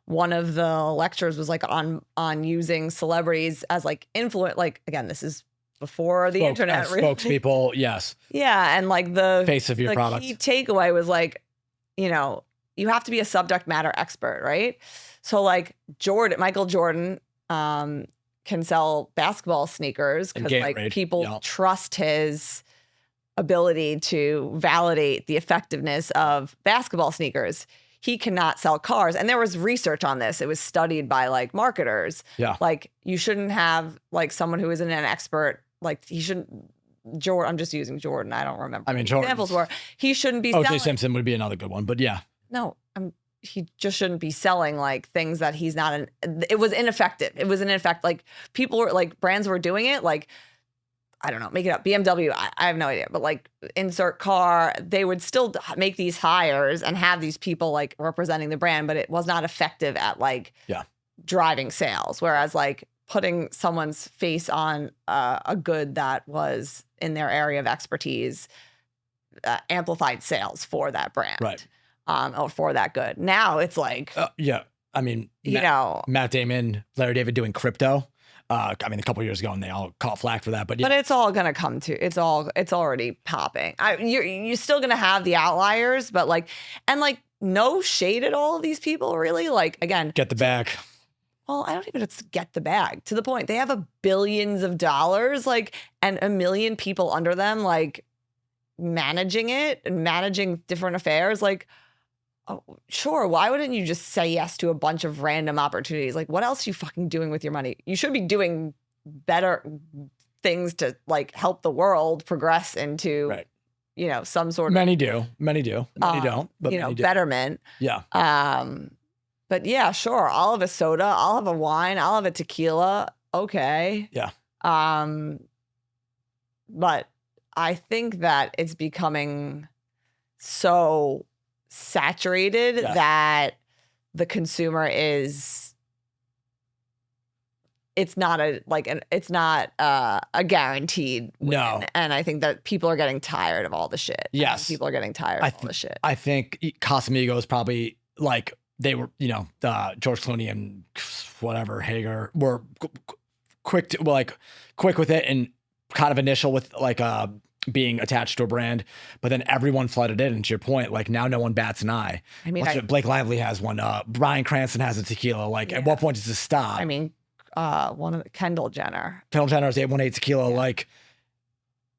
one of the lectures was like on using celebrities as like influence. Like again, this is before the internet. Really. Spokespeople, yes. Yeah, and like the face of your product. Key takeaway was like, you know, you have to be a subject matter expert, right? So like Michael Jordan can sell basketball sneakers because like people trust his ability to validate the effectiveness of basketball sneakers. He cannot sell cars. And there was research on this. It was studied by like marketers. Yeah. Like you shouldn't have like someone who isn't an expert. Like he shouldn't. I'm just using Jordan. I don't remember. I mean, Jordan. Examples were he shouldn't be. O.J. Simpson would be another good one, but yeah. No, he just shouldn't be selling like things that he's not. It was ineffective. It was an effect. Like people were like brands were doing it. Like I don't know, make it up. BMW. I have no idea, but like insert car, they would still make these hires and have these people like representing the brand, but it was not effective at like driving sales. Whereas like putting someone's face on a good that was in their area of expertise amplified sales for that brand, right? Or for that good. Now it's like, I mean, Matt Damon, Larry David doing crypto. I mean, a couple of years ago, and they all caught flack for that. But it's all gonna come to it's already popping. You're still gonna have the outliers, but like, and like, no shade at all of these people, really. Like, again, get the bag. Well, I don't even get the bag. To the point, they have billions of dollars, like, and 1 million people under them, like, managing it and managing different affairs. Like, oh, sure. Why wouldn't you just say yes to a bunch of random opportunities? Like, what else are you fucking doing with your money? You should be doing better things to like help the world progress into, you know, some sort of. Many do, many don't, but you know, betterment. Yeah. But yeah, sure. I'll have a soda. I'll have a wine. I'll have a tequila. Okay. Yeah. But I think that it's becoming so saturated that the consumer it's not a guaranteed win. No. And I think that people are getting tired of all the shit. Yes. People are getting tired of all the shit. I think Casamigos probably like they were, you know, George Clooney and whatever Hager were quick with it and kind of initial with like being attached to a brand, but then everyone flooded in. And to your point, like now no one bats an eye. I mean, Blake Lively has one. Brian Cranston has a tequila. Like at what point does this stop? I mean, one of Kendall Jenner's 818 tequila. Yeah. Like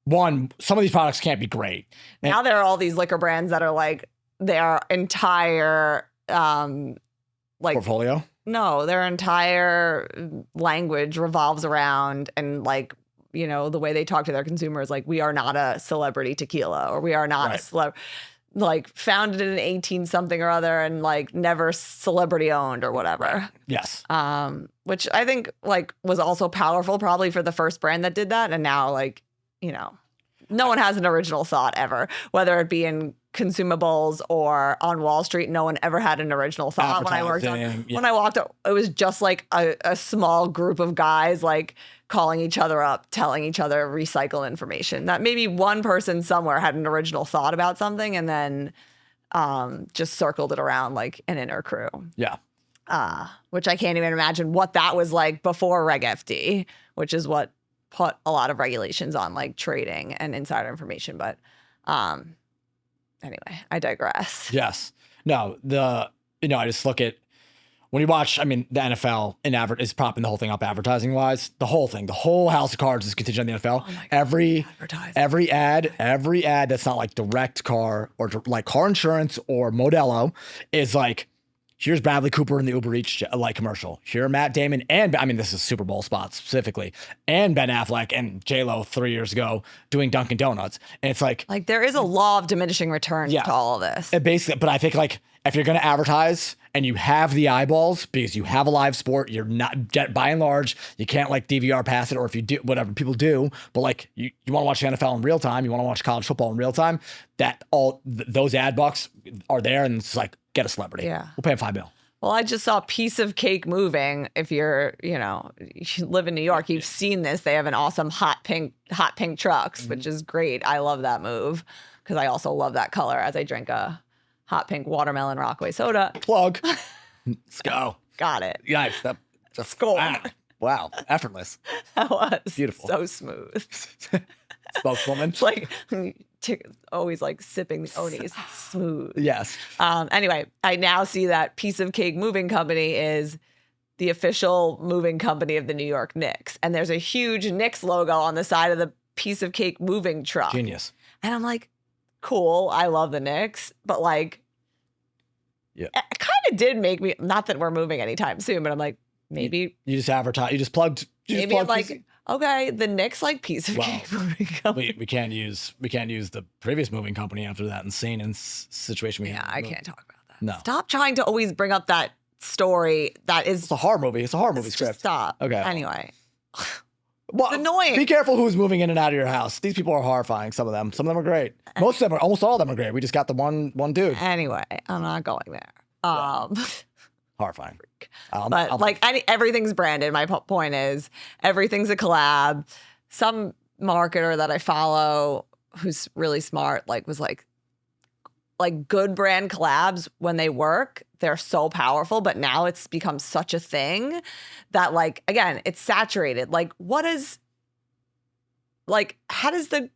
some of these products can't be great. Now there are all these liquor brands that are like their entire portfolio. No, their entire language revolves around and like, you know, the way they talk to their consumers, like we are not a celebrity tequila or we are not a celeb, like founded in 18 something or other and like never celebrity owned or whatever. Yes. Which I think like was also powerful probably for the first brand that did that. And now like, you know, no one has an original thought ever, whether it be in consumables or on Wall Street. No one ever had an original thought when I worked when I walked up, it was just like a small group of guys like calling each other up, telling each other recycle information. That maybe one person somewhere had an original thought about something and then just circled it around like an inner crew. Yeah. Which I can't even imagine what that was like before Reg FD, which is what put a lot of regulations on like trading and insider information. But anyway, I digress. Yes. No, I just look at when you watch, I mean, the NFL is propping the whole thing up advertising wise. The whole house of cards is contingent on the NFL. Oh my God, every ad that's not like direct car or like car insurance or Modelo is like, here's Bradley Cooper in the Uber Eats like commercial. Here Matt Damon and I mean this is Super Bowl spots specifically, and Ben Affleck and J-Lo 3 years ago doing Dunkin' Donuts. And it's like there is a law of diminishing returns to all of this. Basically, but I think like if you're going to advertise and you have the eyeballs because you have a live sport, you're not by and large you can't like DVR pass it, or if you do whatever people do, but like you want to watch the NFL in real time, you want to watch college football in real time. That those ad bucks are there, and it's like. Get a celebrity. Yeah. We'll pay him $5 million. Well, I just saw Piece of Cake moving. If you live in New York, you've seen this. They have an awesome hot pink trucks, which is great. I love that move because I also love that color as I drink a hot pink watermelon Rockaway soda. Plug. Let's go. Got it. Yikes. That just Score. Wow. Effortless. That was Beautiful. so smooth. Spokeswoman. It's like always like sipping the Onis. Smooth. Yes. Anyway, I now see that Piece of Cake Moving Company is the official moving company of the New York Knicks. And there's a huge Knicks logo on the side of the Piece of Cake moving truck. Genius. And I'm like, cool. I love the Knicks. But like, yeah, it kind of did make me, not that we're moving anytime soon, but I'm like, maybe. You just advertise. You just plugged. Maybe I'm like, okay, the Knicks like Piece of Cake moving company. We can't use the previous moving company after that insane situation we had. Yeah, I can't talk about that. No. Stop trying to always bring up that story that is. It's a horror movie. It's a horror movie Just script. stop. Okay. Anyway. Well, It's annoying. Be careful who's moving in and out of your house. These people are horrifying. Some of them are great. Most of them almost all of them are great. We just got the one dude. Anyway, I'm not going there. Horrifying. Everything's branded. My point is everything's a collab. Some marketer that I follow who's really smart, was like good brand collabs when they work, they're so powerful, but now it's become such a thing that again, it's saturated. How does the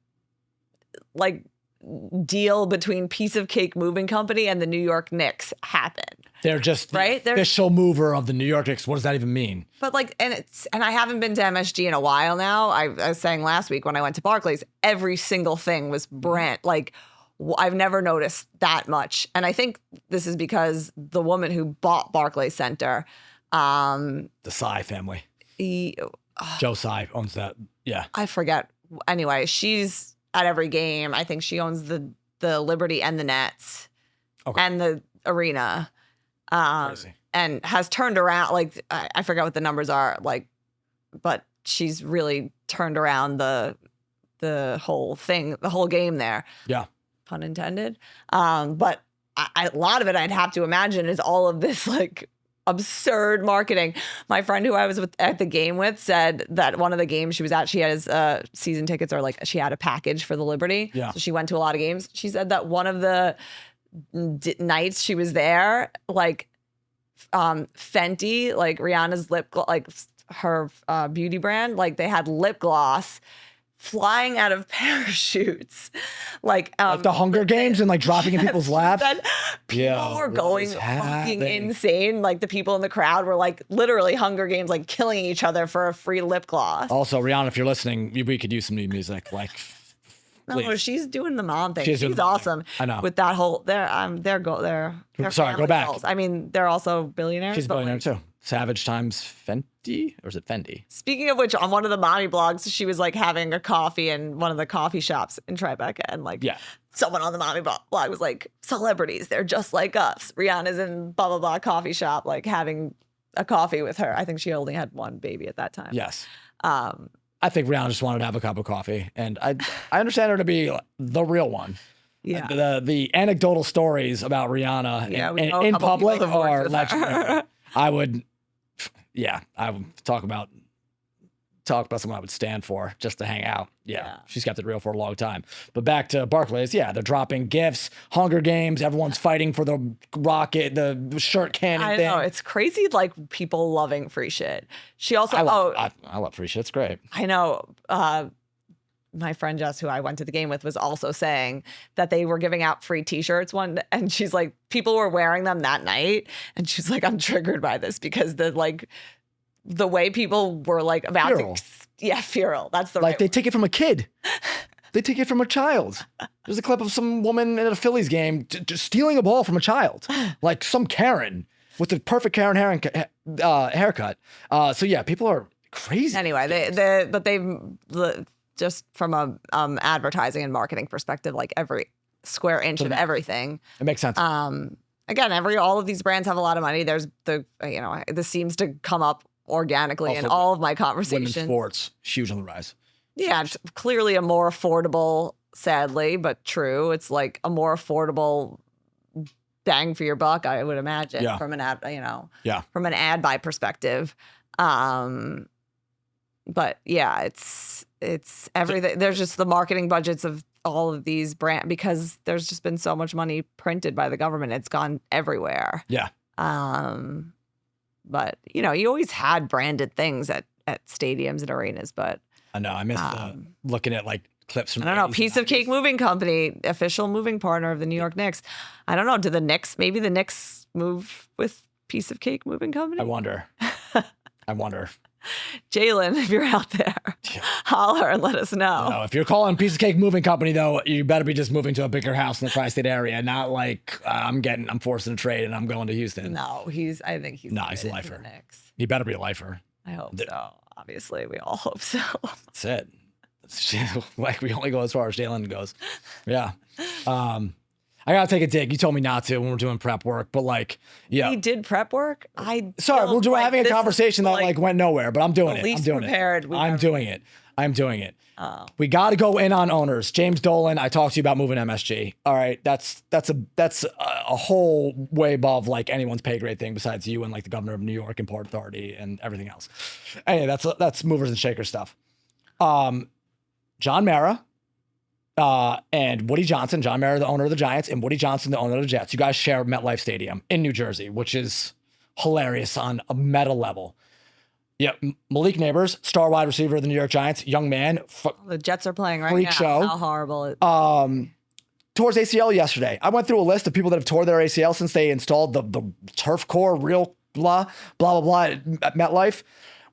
deal between Piece of Cake Moving Company and the New York Knicks happen? They're just right? The official mover of the New York Knicks. What does that even mean? But and I haven't been to MSG in a while now. I was saying last week when I went to Barclays, every single thing was brand. I've never noticed that much. And I think this is because the woman who bought Barclays Center, the Tsai family. Joe Tsai owns that. Yeah. I forget. Anyway, she's at every game. I think she owns the Liberty and the Nets and the arena. Crazy. And has turned around, I forget what the numbers are, but she's really turned around the whole thing, the whole game there. Yeah. Pun intended. But a lot of it, I'd have to imagine, is all of this absurd marketing. My friend who I was at the game with said that one of the games she was at, she has season tickets, or she had a package for the Liberty. Yeah. So she went to a lot of games. She said that one of the nights she was there, Fenty, Rihanna's lip gloss, her beauty brand, they had lip gloss flying out of parachutes, like the Hunger Games and dropping in people's laps. People were going fucking insane. The people in the crowd were literally Hunger Games, killing each other for a free lip gloss. Also, Rihanna, if you're listening, we could use some new music. No, she's doing the mom thing. She's awesome. I know. With that whole, they're sorry, go back. Goals. I mean, they're also billionaires. She's a billionaire too. Savage times Fenty, or is it Fendi? Speaking of which, on one of the mommy blogs, she was having a coffee in one of the coffee shops in Tribeca, and someone on the mommy blog was like, celebrities, they're just like us. Rihanna's in blah blah blah coffee shop, having a coffee with her. I think she only had one baby at that time. Yes. I think Rihanna just wanted to have a cup of coffee, and I understand her to be the real one. Yeah. The anecdotal stories about Rihanna in public are legendary. I would talk about someone I would stand for just to hang out. Yeah. She's kept it real for a long time. But back to Barclays, they're dropping gifts, Hunger Games, everyone's fighting for the rocket, the shirt cannon thing. I know, it's crazy, people loving free shit. She also, I love free shit, it's great. I know, my friend Jess, who I went to the game with, was also saying that they were giving out free t-shirts and she's like, people were wearing them that night, and she's like, I'm triggered by this because the way people were about feral. Feral. That's the right they word. take it from a kid. They take it from a child. There's a clip of some woman at a Phillies game just stealing a ball from a child, some Karen with the perfect Karen haircut. People are crazy. Anyway, they've just from a advertising and marketing perspective, every square inch of everything. It makes sense. Again, all of these brands have a lot of money. There's this seems to come up organically Also, in all of my conversations. Women's sports, huge on the rise. Yeah, it's clearly a more affordable, sadly, but true. It's a more affordable bang for your buck, I would imagine, from an ad, from an ad buy perspective. But yeah, it's everything. There's just the marketing budgets of all of these brands, because there's just been so much money printed by the government. It's gone everywhere. Yeah. But you always had branded things at stadiums and arenas. But I know I missed looking at like clips from. I don't know. 80s Piece and of Cake 90s. Moving Company, official moving partner of the New York Knicks. I don't know. Maybe the Knicks move with Piece of Cake Moving Company? I wonder. Jalen, if you're out there, holler and let us know. No, if you're calling Piece of Cake Moving Company, though, you better be just moving to a bigger house in the tri-state area, not like I'm forcing a trade and I'm going to Houston. No, I think he's he's a committed to lifer. the Knicks. He better be a lifer. I hope so. Obviously, we all hope so. That's it. Like we only go as far as Jalen goes. Yeah. I gotta take a dig. You told me not to when we're doing prep work, but like, yeah. He did prep work. Sorry, we're having a conversation that like went nowhere, but I'm doing it. I'm doing it. I'm doing it. Oh. We got to go in on owners. James Dolan, I talked to you about moving MSG. All right, that's a whole way above like anyone's pay grade thing besides you and like the governor of New York and Port Authority and everything else. Anyway, that's movers and shakers stuff. John Mara. And Woody Johnson, John Mara, the owner of the Giants, and Woody Johnson, the owner of the Jets. You guys share MetLife Stadium in New Jersey, which is hilarious on a meta level. Yeah, Malik Neighbors, star wide receiver of the New York Giants, young man. The Jets are playing right freak now. Show. How horrible it Tore his ACL yesterday. I went through a list of people that have tore their ACL since they installed the turf core, real blah, blah, blah, blah at MetLife.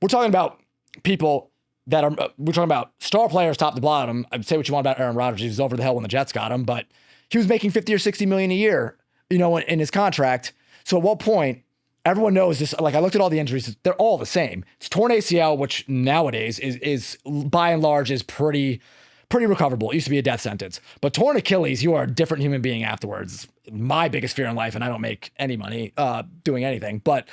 We're talking about people that are, we're talking about star players top to bottom. I'd say what you want about Aaron Rodgers. He was over the hill when the Jets got him, but he was making 50 or 60 million a year, in his contract. So at what point, everyone knows this, like I looked at all the injuries, they're all the same. It's torn ACL, which nowadays is by and large is pretty recoverable. It used to be a death sentence, but torn Achilles, you are a different human being afterwards. My biggest fear in life, and I don't make any money doing anything, but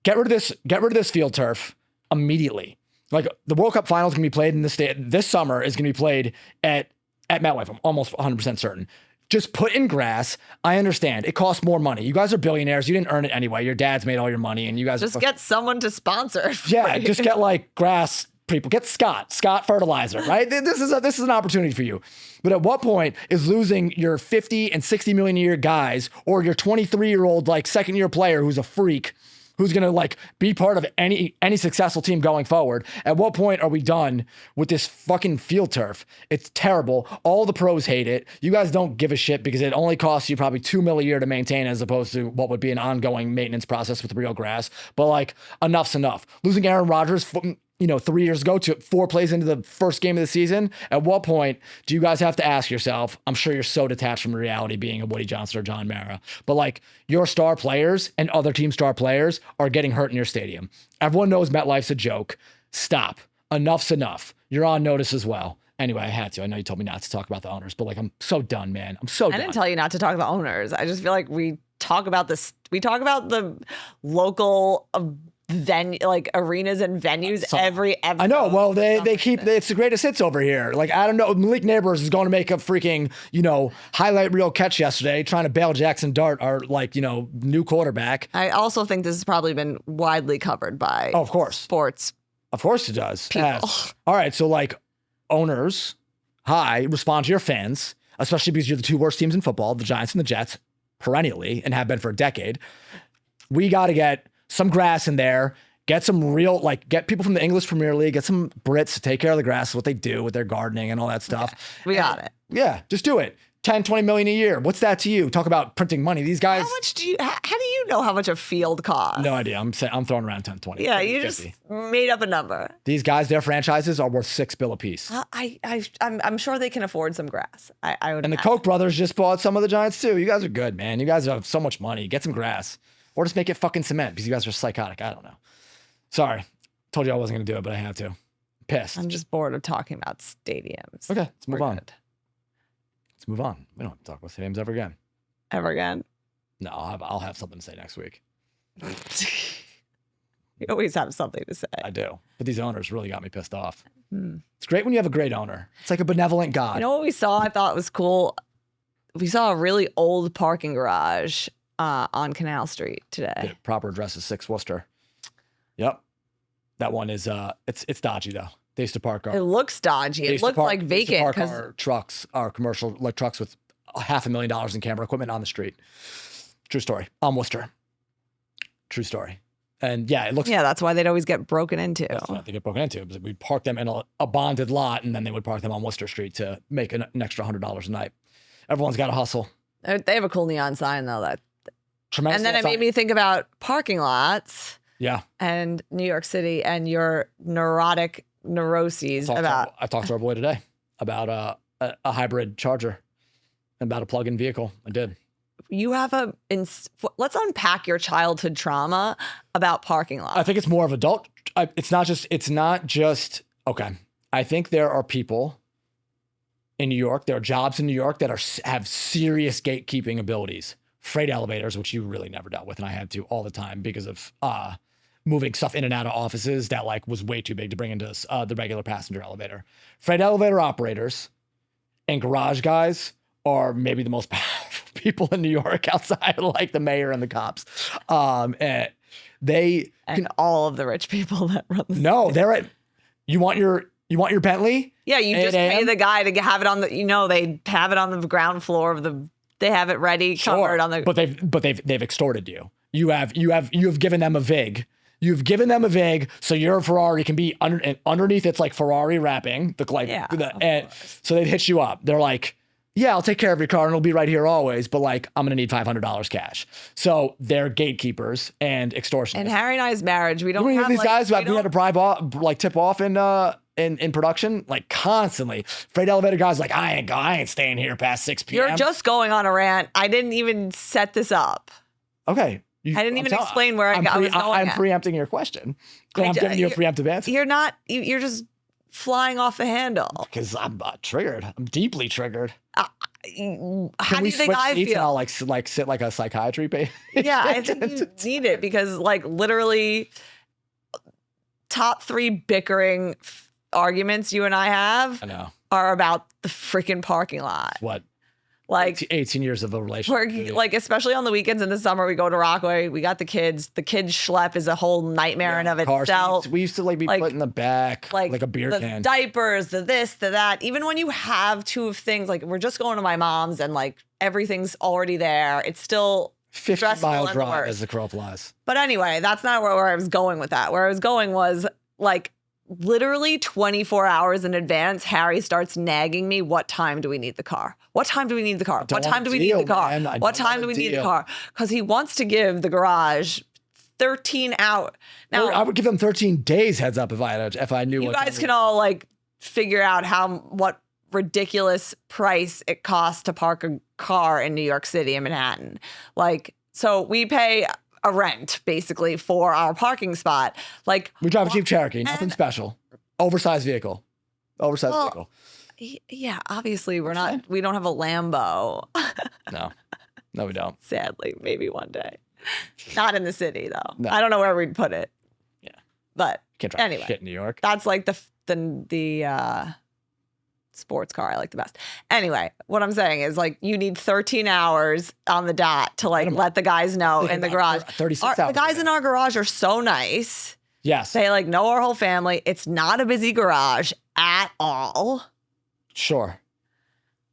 get rid of this field turf immediately. Like the World Cup finals can be played in this state. This summer is going to be played at MetLife. I'm almost 100% certain. Just put in grass. I understand. It costs more money. You guys are billionaires. You didn't earn it anyway. Your dad's made all your money and you guys just get someone to sponsor it. Yeah, just get like grass people. Get Scott Fertilizer, right? This is an opportunity for you. But at what point is losing your 50 and 60 million a year guys or your 23-year-old like second year player who's a freak who's going to like be part of any successful team going forward? At what point are we done with this fucking field turf? It's terrible. All the pros hate it. You guys don't give a shit because it only costs you probably $2 million a year to maintain as opposed to what would be an ongoing maintenance process with real grass. But like enough's enough. Losing Aaron Rodgers 3 years ago to 4 plays into the first game of the season. At what point do you guys have to ask yourself, I'm sure you're so detached from reality being a Woody Johnson or John Mara, but like your star players and other team star players are getting hurt in your stadium. Everyone knows MetLife's a joke. Stop. Enough's enough. You're on notice as well. Anyway, I had to. I know you told me not to talk about the owners, but like I'm so done, man. I'm so done. I didn't tell you not to talk about owners. I just feel like we talk about this. We talk about the local like arenas and venues every episode. I know. Well, they keep it's the greatest hits over here. Like I don't know. Malik Neighbors is going to make a freaking highlight reel catch yesterday, trying to bail Jackson Dart, our new quarterback. I also think this has probably been widely covered by of course sports. Of course it does. People. All right. So like owners, respond to your fans, especially because you're the two worst teams in football, the Giants and the Jets, perennially, and have been for a decade. We got to get some grass in there, get some real, get people from the English Premier League, get some Brits to take care of the grass, what they do with their gardening and all that stuff. Okay. We got it. Yeah, just do it. 10, 20 million a year. What's that to you? Talk about printing money. These guys. How do you know how much a field costs? No idea. I'm throwing around 10, 20. Yeah, 30, you 50. just made up a number. These guys, their franchises are worth $6 billion a piece. I'm sure they can afford some grass. I would. And the Koch brothers just bought some of the Giants too. You guys are good, man. You guys have so much money. Get some grass. Or just make it fucking cement because you guys are psychotic. I don't know. Sorry. Told you I wasn't going to do it, but I have to. Pissed. I'm just bored of talking about stadiums. Okay, let's move on. Good. Let's move on. We don't have to talk about stadiums ever again. Ever again? No, I'll have something to say next week. You always have something to say. I do. But these owners really got me pissed off. It's great when you have a great owner. It's like a benevolent God. You know what we saw I thought was cool? We saw a really old parking garage on Canal Street today. The proper address is 6 Worcester. Yep. That one is, it's dodgy though. They used to park It looks dodgy. It looked like vacant. Our trucks, our commercial trucks with $500,000 in camera equipment on the street. True story. On Worcester. True story. And yeah, it looks. Yeah, that's why they'd always get broken into. That's what they get broken into. Because we'd park them in a bonded lot, and then they would park them on Worcester Street to make an extra $100 a night. Everyone's got to hustle. They have a cool neon sign though. That Tremendous. and then it made me think about parking lots. Yeah. And New York City and your neurotic neuroses about. I talked to our boy today about a hybrid charger and about a plug-in vehicle. I did. You have let's unpack your childhood trauma about parking lots. I think it's more of adult. It's not just, okay. I think there are people in New York, there are jobs in New York that have serious gatekeeping abilities. Freight elevators, which you really never dealt with, and I had to all the time because of moving stuff in and out of offices that like was way too big to bring into the regular passenger elevator. Freight elevator operators and garage guys are maybe the most powerful people in New York outside of like the mayor and the cops. And all of the rich people that run the no, they're at, you want your Bentley? Yeah, you just pay the guy to have it on the, they have it on the ground floor of they have it ready, covered on the. But they've extorted you. You have given them a VIG. You've given them a VIG, so your Ferrari can be underneath. It's like Ferrari wrapping. So they've hit you up. They're like, yeah, I'll take care of your car and it'll be right here always. But like, I'm gonna need $500 cash. So they're gatekeepers and extortionists. And Harry and I's marriage, we don't have have these guys who we had to bribe off, tip off in production, like constantly. Freight elevator guys like, I ain't staying here past 6 p.m. You're just going on a rant. I didn't even set this up. Okay. I didn't even explain where I was going. I'm preempting your question. I'm giving you a preemptive answer. You're not. You're just flying off the handle. Because I'm triggered. I'm deeply triggered. How do you think I feel? And I'll like sit like a psychiatry patient. Yeah, I think you need it because like literally top 3 bickering arguments you and I have are about the freaking parking lot. What? Like 18 years of a relationship. Like especially on the weekends in the summer, we go to Rockaway. We got the kids. The kids schlep is a whole nightmare in of itself. We used to like be put in the back like a beer can. The diapers, the this, the that. Even when you have 2 of things, like we're just going to my mom's and like everything's already there. It's still 50-mile drive as the crow flies. But anyway, that's not where I was going with that. Where I was going was like literally 24 hours in advance, Harry starts nagging me, what time do we need the car? What time do we need the car? What time do we need the car? What time do we need the car? Because he wants to give the garage 13 hours. Now, I would give them 13 days heads up if I knew. You guys can all like figure out what ridiculous price it costs to park a car in New York City in Manhattan. Like, so we pay a rent basically for our parking spot. Like we drive a Jeep Cherokee, nothing special. Oversized vehicle. Yeah, obviously we don't have a Lambo. No, we don't. Sadly, maybe one day. Not in the city though. No. I don't know where we'd put it. Yeah. But can't drive anyway, shit in New York. That's like the sports car I like the best. Anyway, what I'm saying is like you need 13 hours on the dot to like let the guys know in the garage. 36 hours. The guys in our garage are so nice. Yes. They like know our whole family. It's not a busy garage at all. Sure.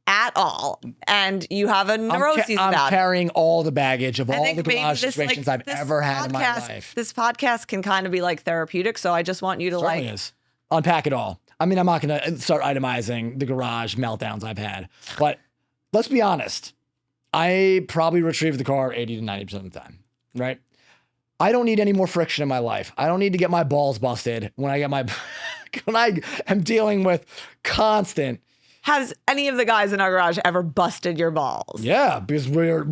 At all. And you have a neuroses about it. I'm carrying all the baggage of all the garage situations I've ever had in my life. This podcast can kind of be like therapeutic, so I just want you to Certainly is. Unpack it all. I mean, I'm not going to start itemizing the garage meltdowns I've had, but let's be honest. I probably retrieve the car 80 to 90% of the time, right? I don't need any more friction in my life. I don't need to get my balls busted when I am dealing with constant. Has any of the guys in our garage ever busted your balls? Yeah, because we're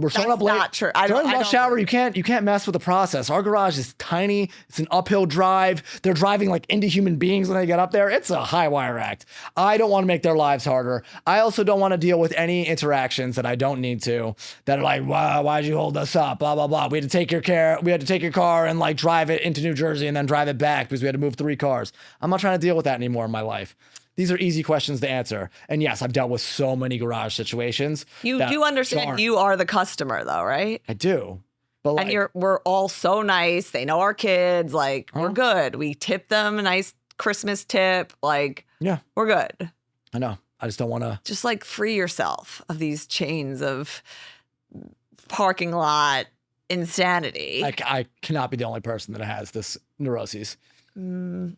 showing up late. That's not true. During rush hour, you can't mess with the process. Our garage is tiny. It's an uphill drive. They're driving like into human beings when they get up there. It's a high wire act. I don't want to make their lives harder. I also don't want to deal with any interactions that I don't need to. That are like, wow, why'd you hold us up? Blah blah blah. We had to take your car and like drive it into New Jersey and then drive it back because we had to move 3 cars. I'm not trying to deal with that anymore in my life. These are easy questions to answer. And yes, I've dealt with so many garage situations. You do understand you are the customer though, right? I do. But like, and we're all so nice. They know our kids. Like, we're good. We tip them a nice Christmas tip. Like, yeah, we're good. I know. I just don't want to. Just like free yourself of these chains of parking lot insanity. I cannot be the only person that has this neuroses. Mm,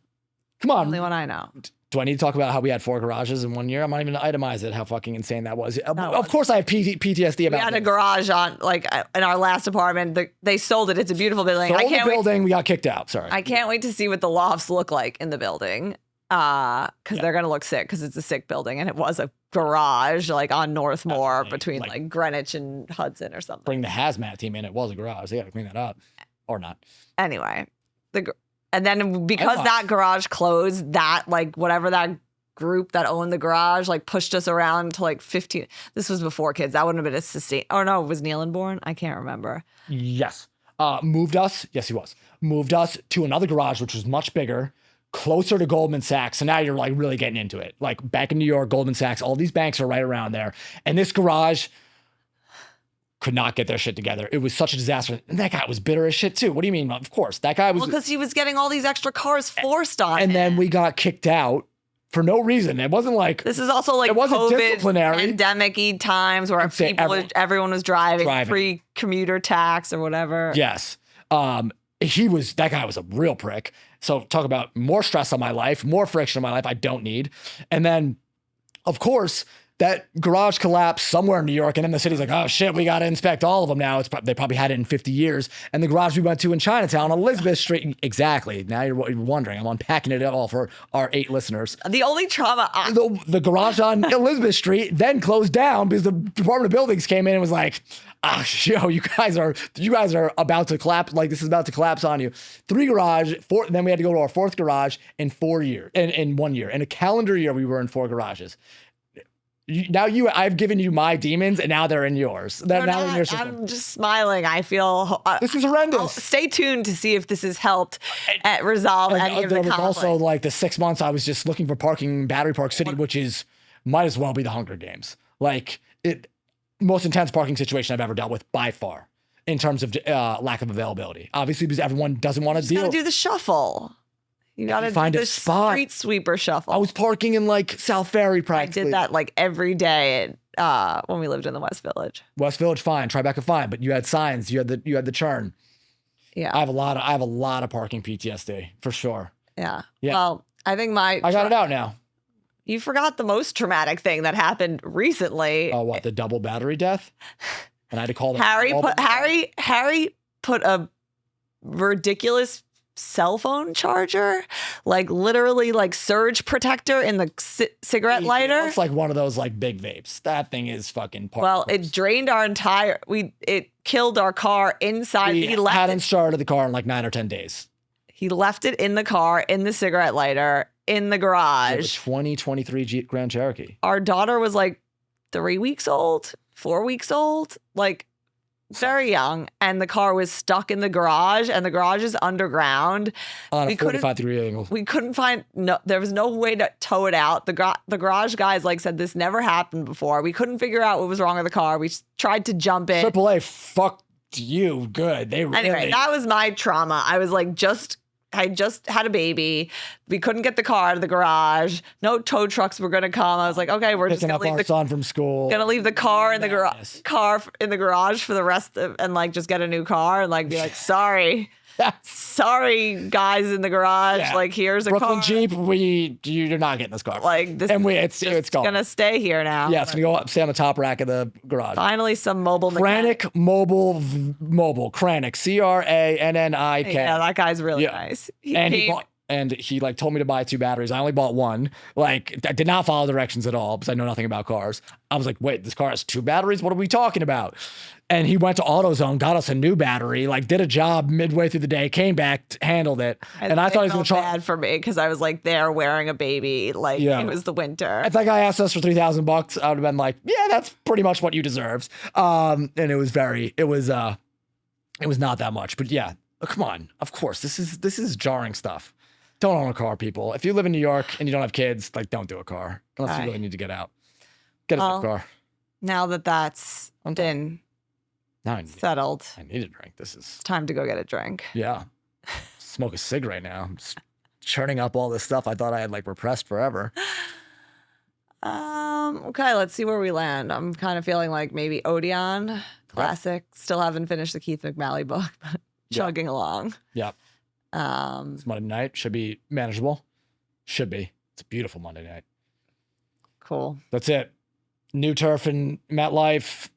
Come on. only one I know. Do I need to talk about how we had 4 garages in 1 year? I'm not even going to itemize it, how fucking insane that was. Of was- course, I have PTSD about We had a this. garage on, like, in our last apartment. They sold it. It's a beautiful building. Sold I the can't wait. building, we got kicked out. Sorry. I can't wait to see what the lofts look like in the building. Because they're gonna look sick because it's a sick building and it was a garage like on Northmore Definitely, between like Greenwich and Hudson or something. Bring the hazmat team in. It was a garage. They got to clean that up. Or not. Anyway, and then because Anyways. that garage closed, that like whatever that group that owned the garage like pushed us around to like 15. This was before kids. That wouldn't have been a sustain. Oh no, was Nealon born? I can't remember. Yes. Moved us. Yes, he was. Moved us to another garage, which was much bigger, closer to Goldman Sachs. So now you're like really getting into it. Like back in New York, Goldman Sachs, all these banks are right around there. And this garage could not get their shit together. It was such a disaster. And that guy was bitter as shit too. What do you mean? Of course. That guy was. Well, because he was getting all these extra cars forced on him. And then we got kicked out for no reason. It wasn't like. This is also like It wasn't COVID disciplinary. pandemic-y times where say everyone was driving, Driving. free commuter tax or whatever. Yes. That guy was a real prick. So talk about more stress on my life, more friction in my life I don't need. And then, of course, that garage collapsed somewhere in New York, and then the city's like, oh shit, we got to inspect all of them now. They probably had it in 50 years. And the garage we went to in Chinatown on Elizabeth Street, exactly. Now you're wondering. I'm unpacking it all for our 8 listeners. The only trauma The garage on Elizabeth Street then closed down because the Department of Buildings came in and was like, yo, you guys are about to collapse. Like this is about to collapse on you. 3 garage, 4. Then we had to go to our 4th garage in 4 years. In 1 year, in a calendar year, we were in 4 garages. I've given you my demons, and now they're in yours. Now they're in your system. I'm just smiling. I feel This was horrendous. Stay tuned to see if this has helped resolve any of the There was conflict. also like the 6 months I was just looking for parking in Battery Park City, which might as well be the Hunger Games. Like most intense parking situation I've ever dealt with by far in terms of lack of availability. Obviously, because everyone doesn't want to You deal. gotta do the shuffle. You gotta find do a the spot. street sweeper shuffle. I was parking in like South Ferry I practically. did that like every day when we lived in the West Village. West Village, fine. Tribeca, fine. But you had signs. You had the churn. Yeah. I have a lot of parking PTSD for sure. Yeah. Yeah. Well, I think I got it out now. you forgot the most traumatic thing that happened recently. Oh, what, the double battery death? And I had to call them. Harry put a ridiculous cell phone charger, like literally like surge protector in the cigarette lighter. It's like one of those like big vapes. That thing is fucking part. Well, it drained our entire. It killed our car inside. We He left hadn't it. started the car in like 9 or 10 days. He left it in the car, in the cigarette lighter, in the It was garage. 2023 Grand Cherokee. Our daughter was like 3 weeks old, 4 weeks old, like very young, and the car was stuck in the garage, and the garage is underground. On We a couldn't- 45-degree angle. We couldn't find there was no way to tow it out. The garage guys like said this never happened before. We couldn't figure out what was wrong with the car. We tried to jump in. AAA fucked you good. They really. Anyway, that was my trauma. I was like I just had a baby. We couldn't get the car out of the garage. No tow trucks were gonna come. I was like, okay, we're just picking gonna up leave our the son from school. gonna leave the car in the Madness. garage for the rest of, and like just get a new car and like be like, sorry guys in the garage. Yeah. Like here's a Brooklyn car. Jeep. You're not getting this car. Like this, and is it's gone. gonna stay here now. Yeah, it's gonna go up, stay on the top rack of the garage. Finally, some mobile mechanic. Kranick Mobile. Kranick. Crannik. Yeah, that guy's really Yeah. nice. He like told me to buy 2 batteries. I only bought 1. Like I did not follow directions at all because I know nothing about cars. I was like, wait, this car has 2 batteries? What are we talking about? And he went to AutoZone, got us a new battery, like did a job midway through the day, came back, handled it. And I thought he was gonna felt charge. bad for me because I was like there wearing a baby. Like Yeah. it was the winter. If that guy asked us for $3,000, I would have been like, yeah, that's pretty much what you deserved. And it was not that much, but yeah, come on. Of course, this is jarring stuff. Don't own a car, people. If you live in New York and you don't have kids, like don't do a car unless Right. you really need to get out. Get a Well, car. Now that that's been Now settled, I need a drink. This is it's time to go get a drink. yeah. Smoke a cig right now. I'm just churning up all this stuff I thought I had like repressed forever. Okay, let's see where we land. I'm kind of feeling like maybe Odeon Classic. Still haven't finished the Keith McMalley book, but chugging along. Yep. It's Monday night. Should be manageable. Should be. It's a beautiful Monday night. Cool. That's it. New turf in MetLife.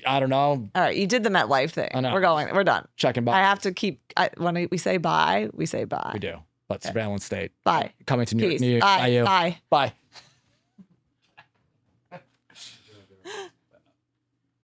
I don't know. All right, you did the MetLife thing. I know. We're going. We're done. Checking I back. have to keep. When we say bye, we say bye. We do. But surveillance state. Bye. Coming to New York. Peace. New York. Bye. Bye. Bye.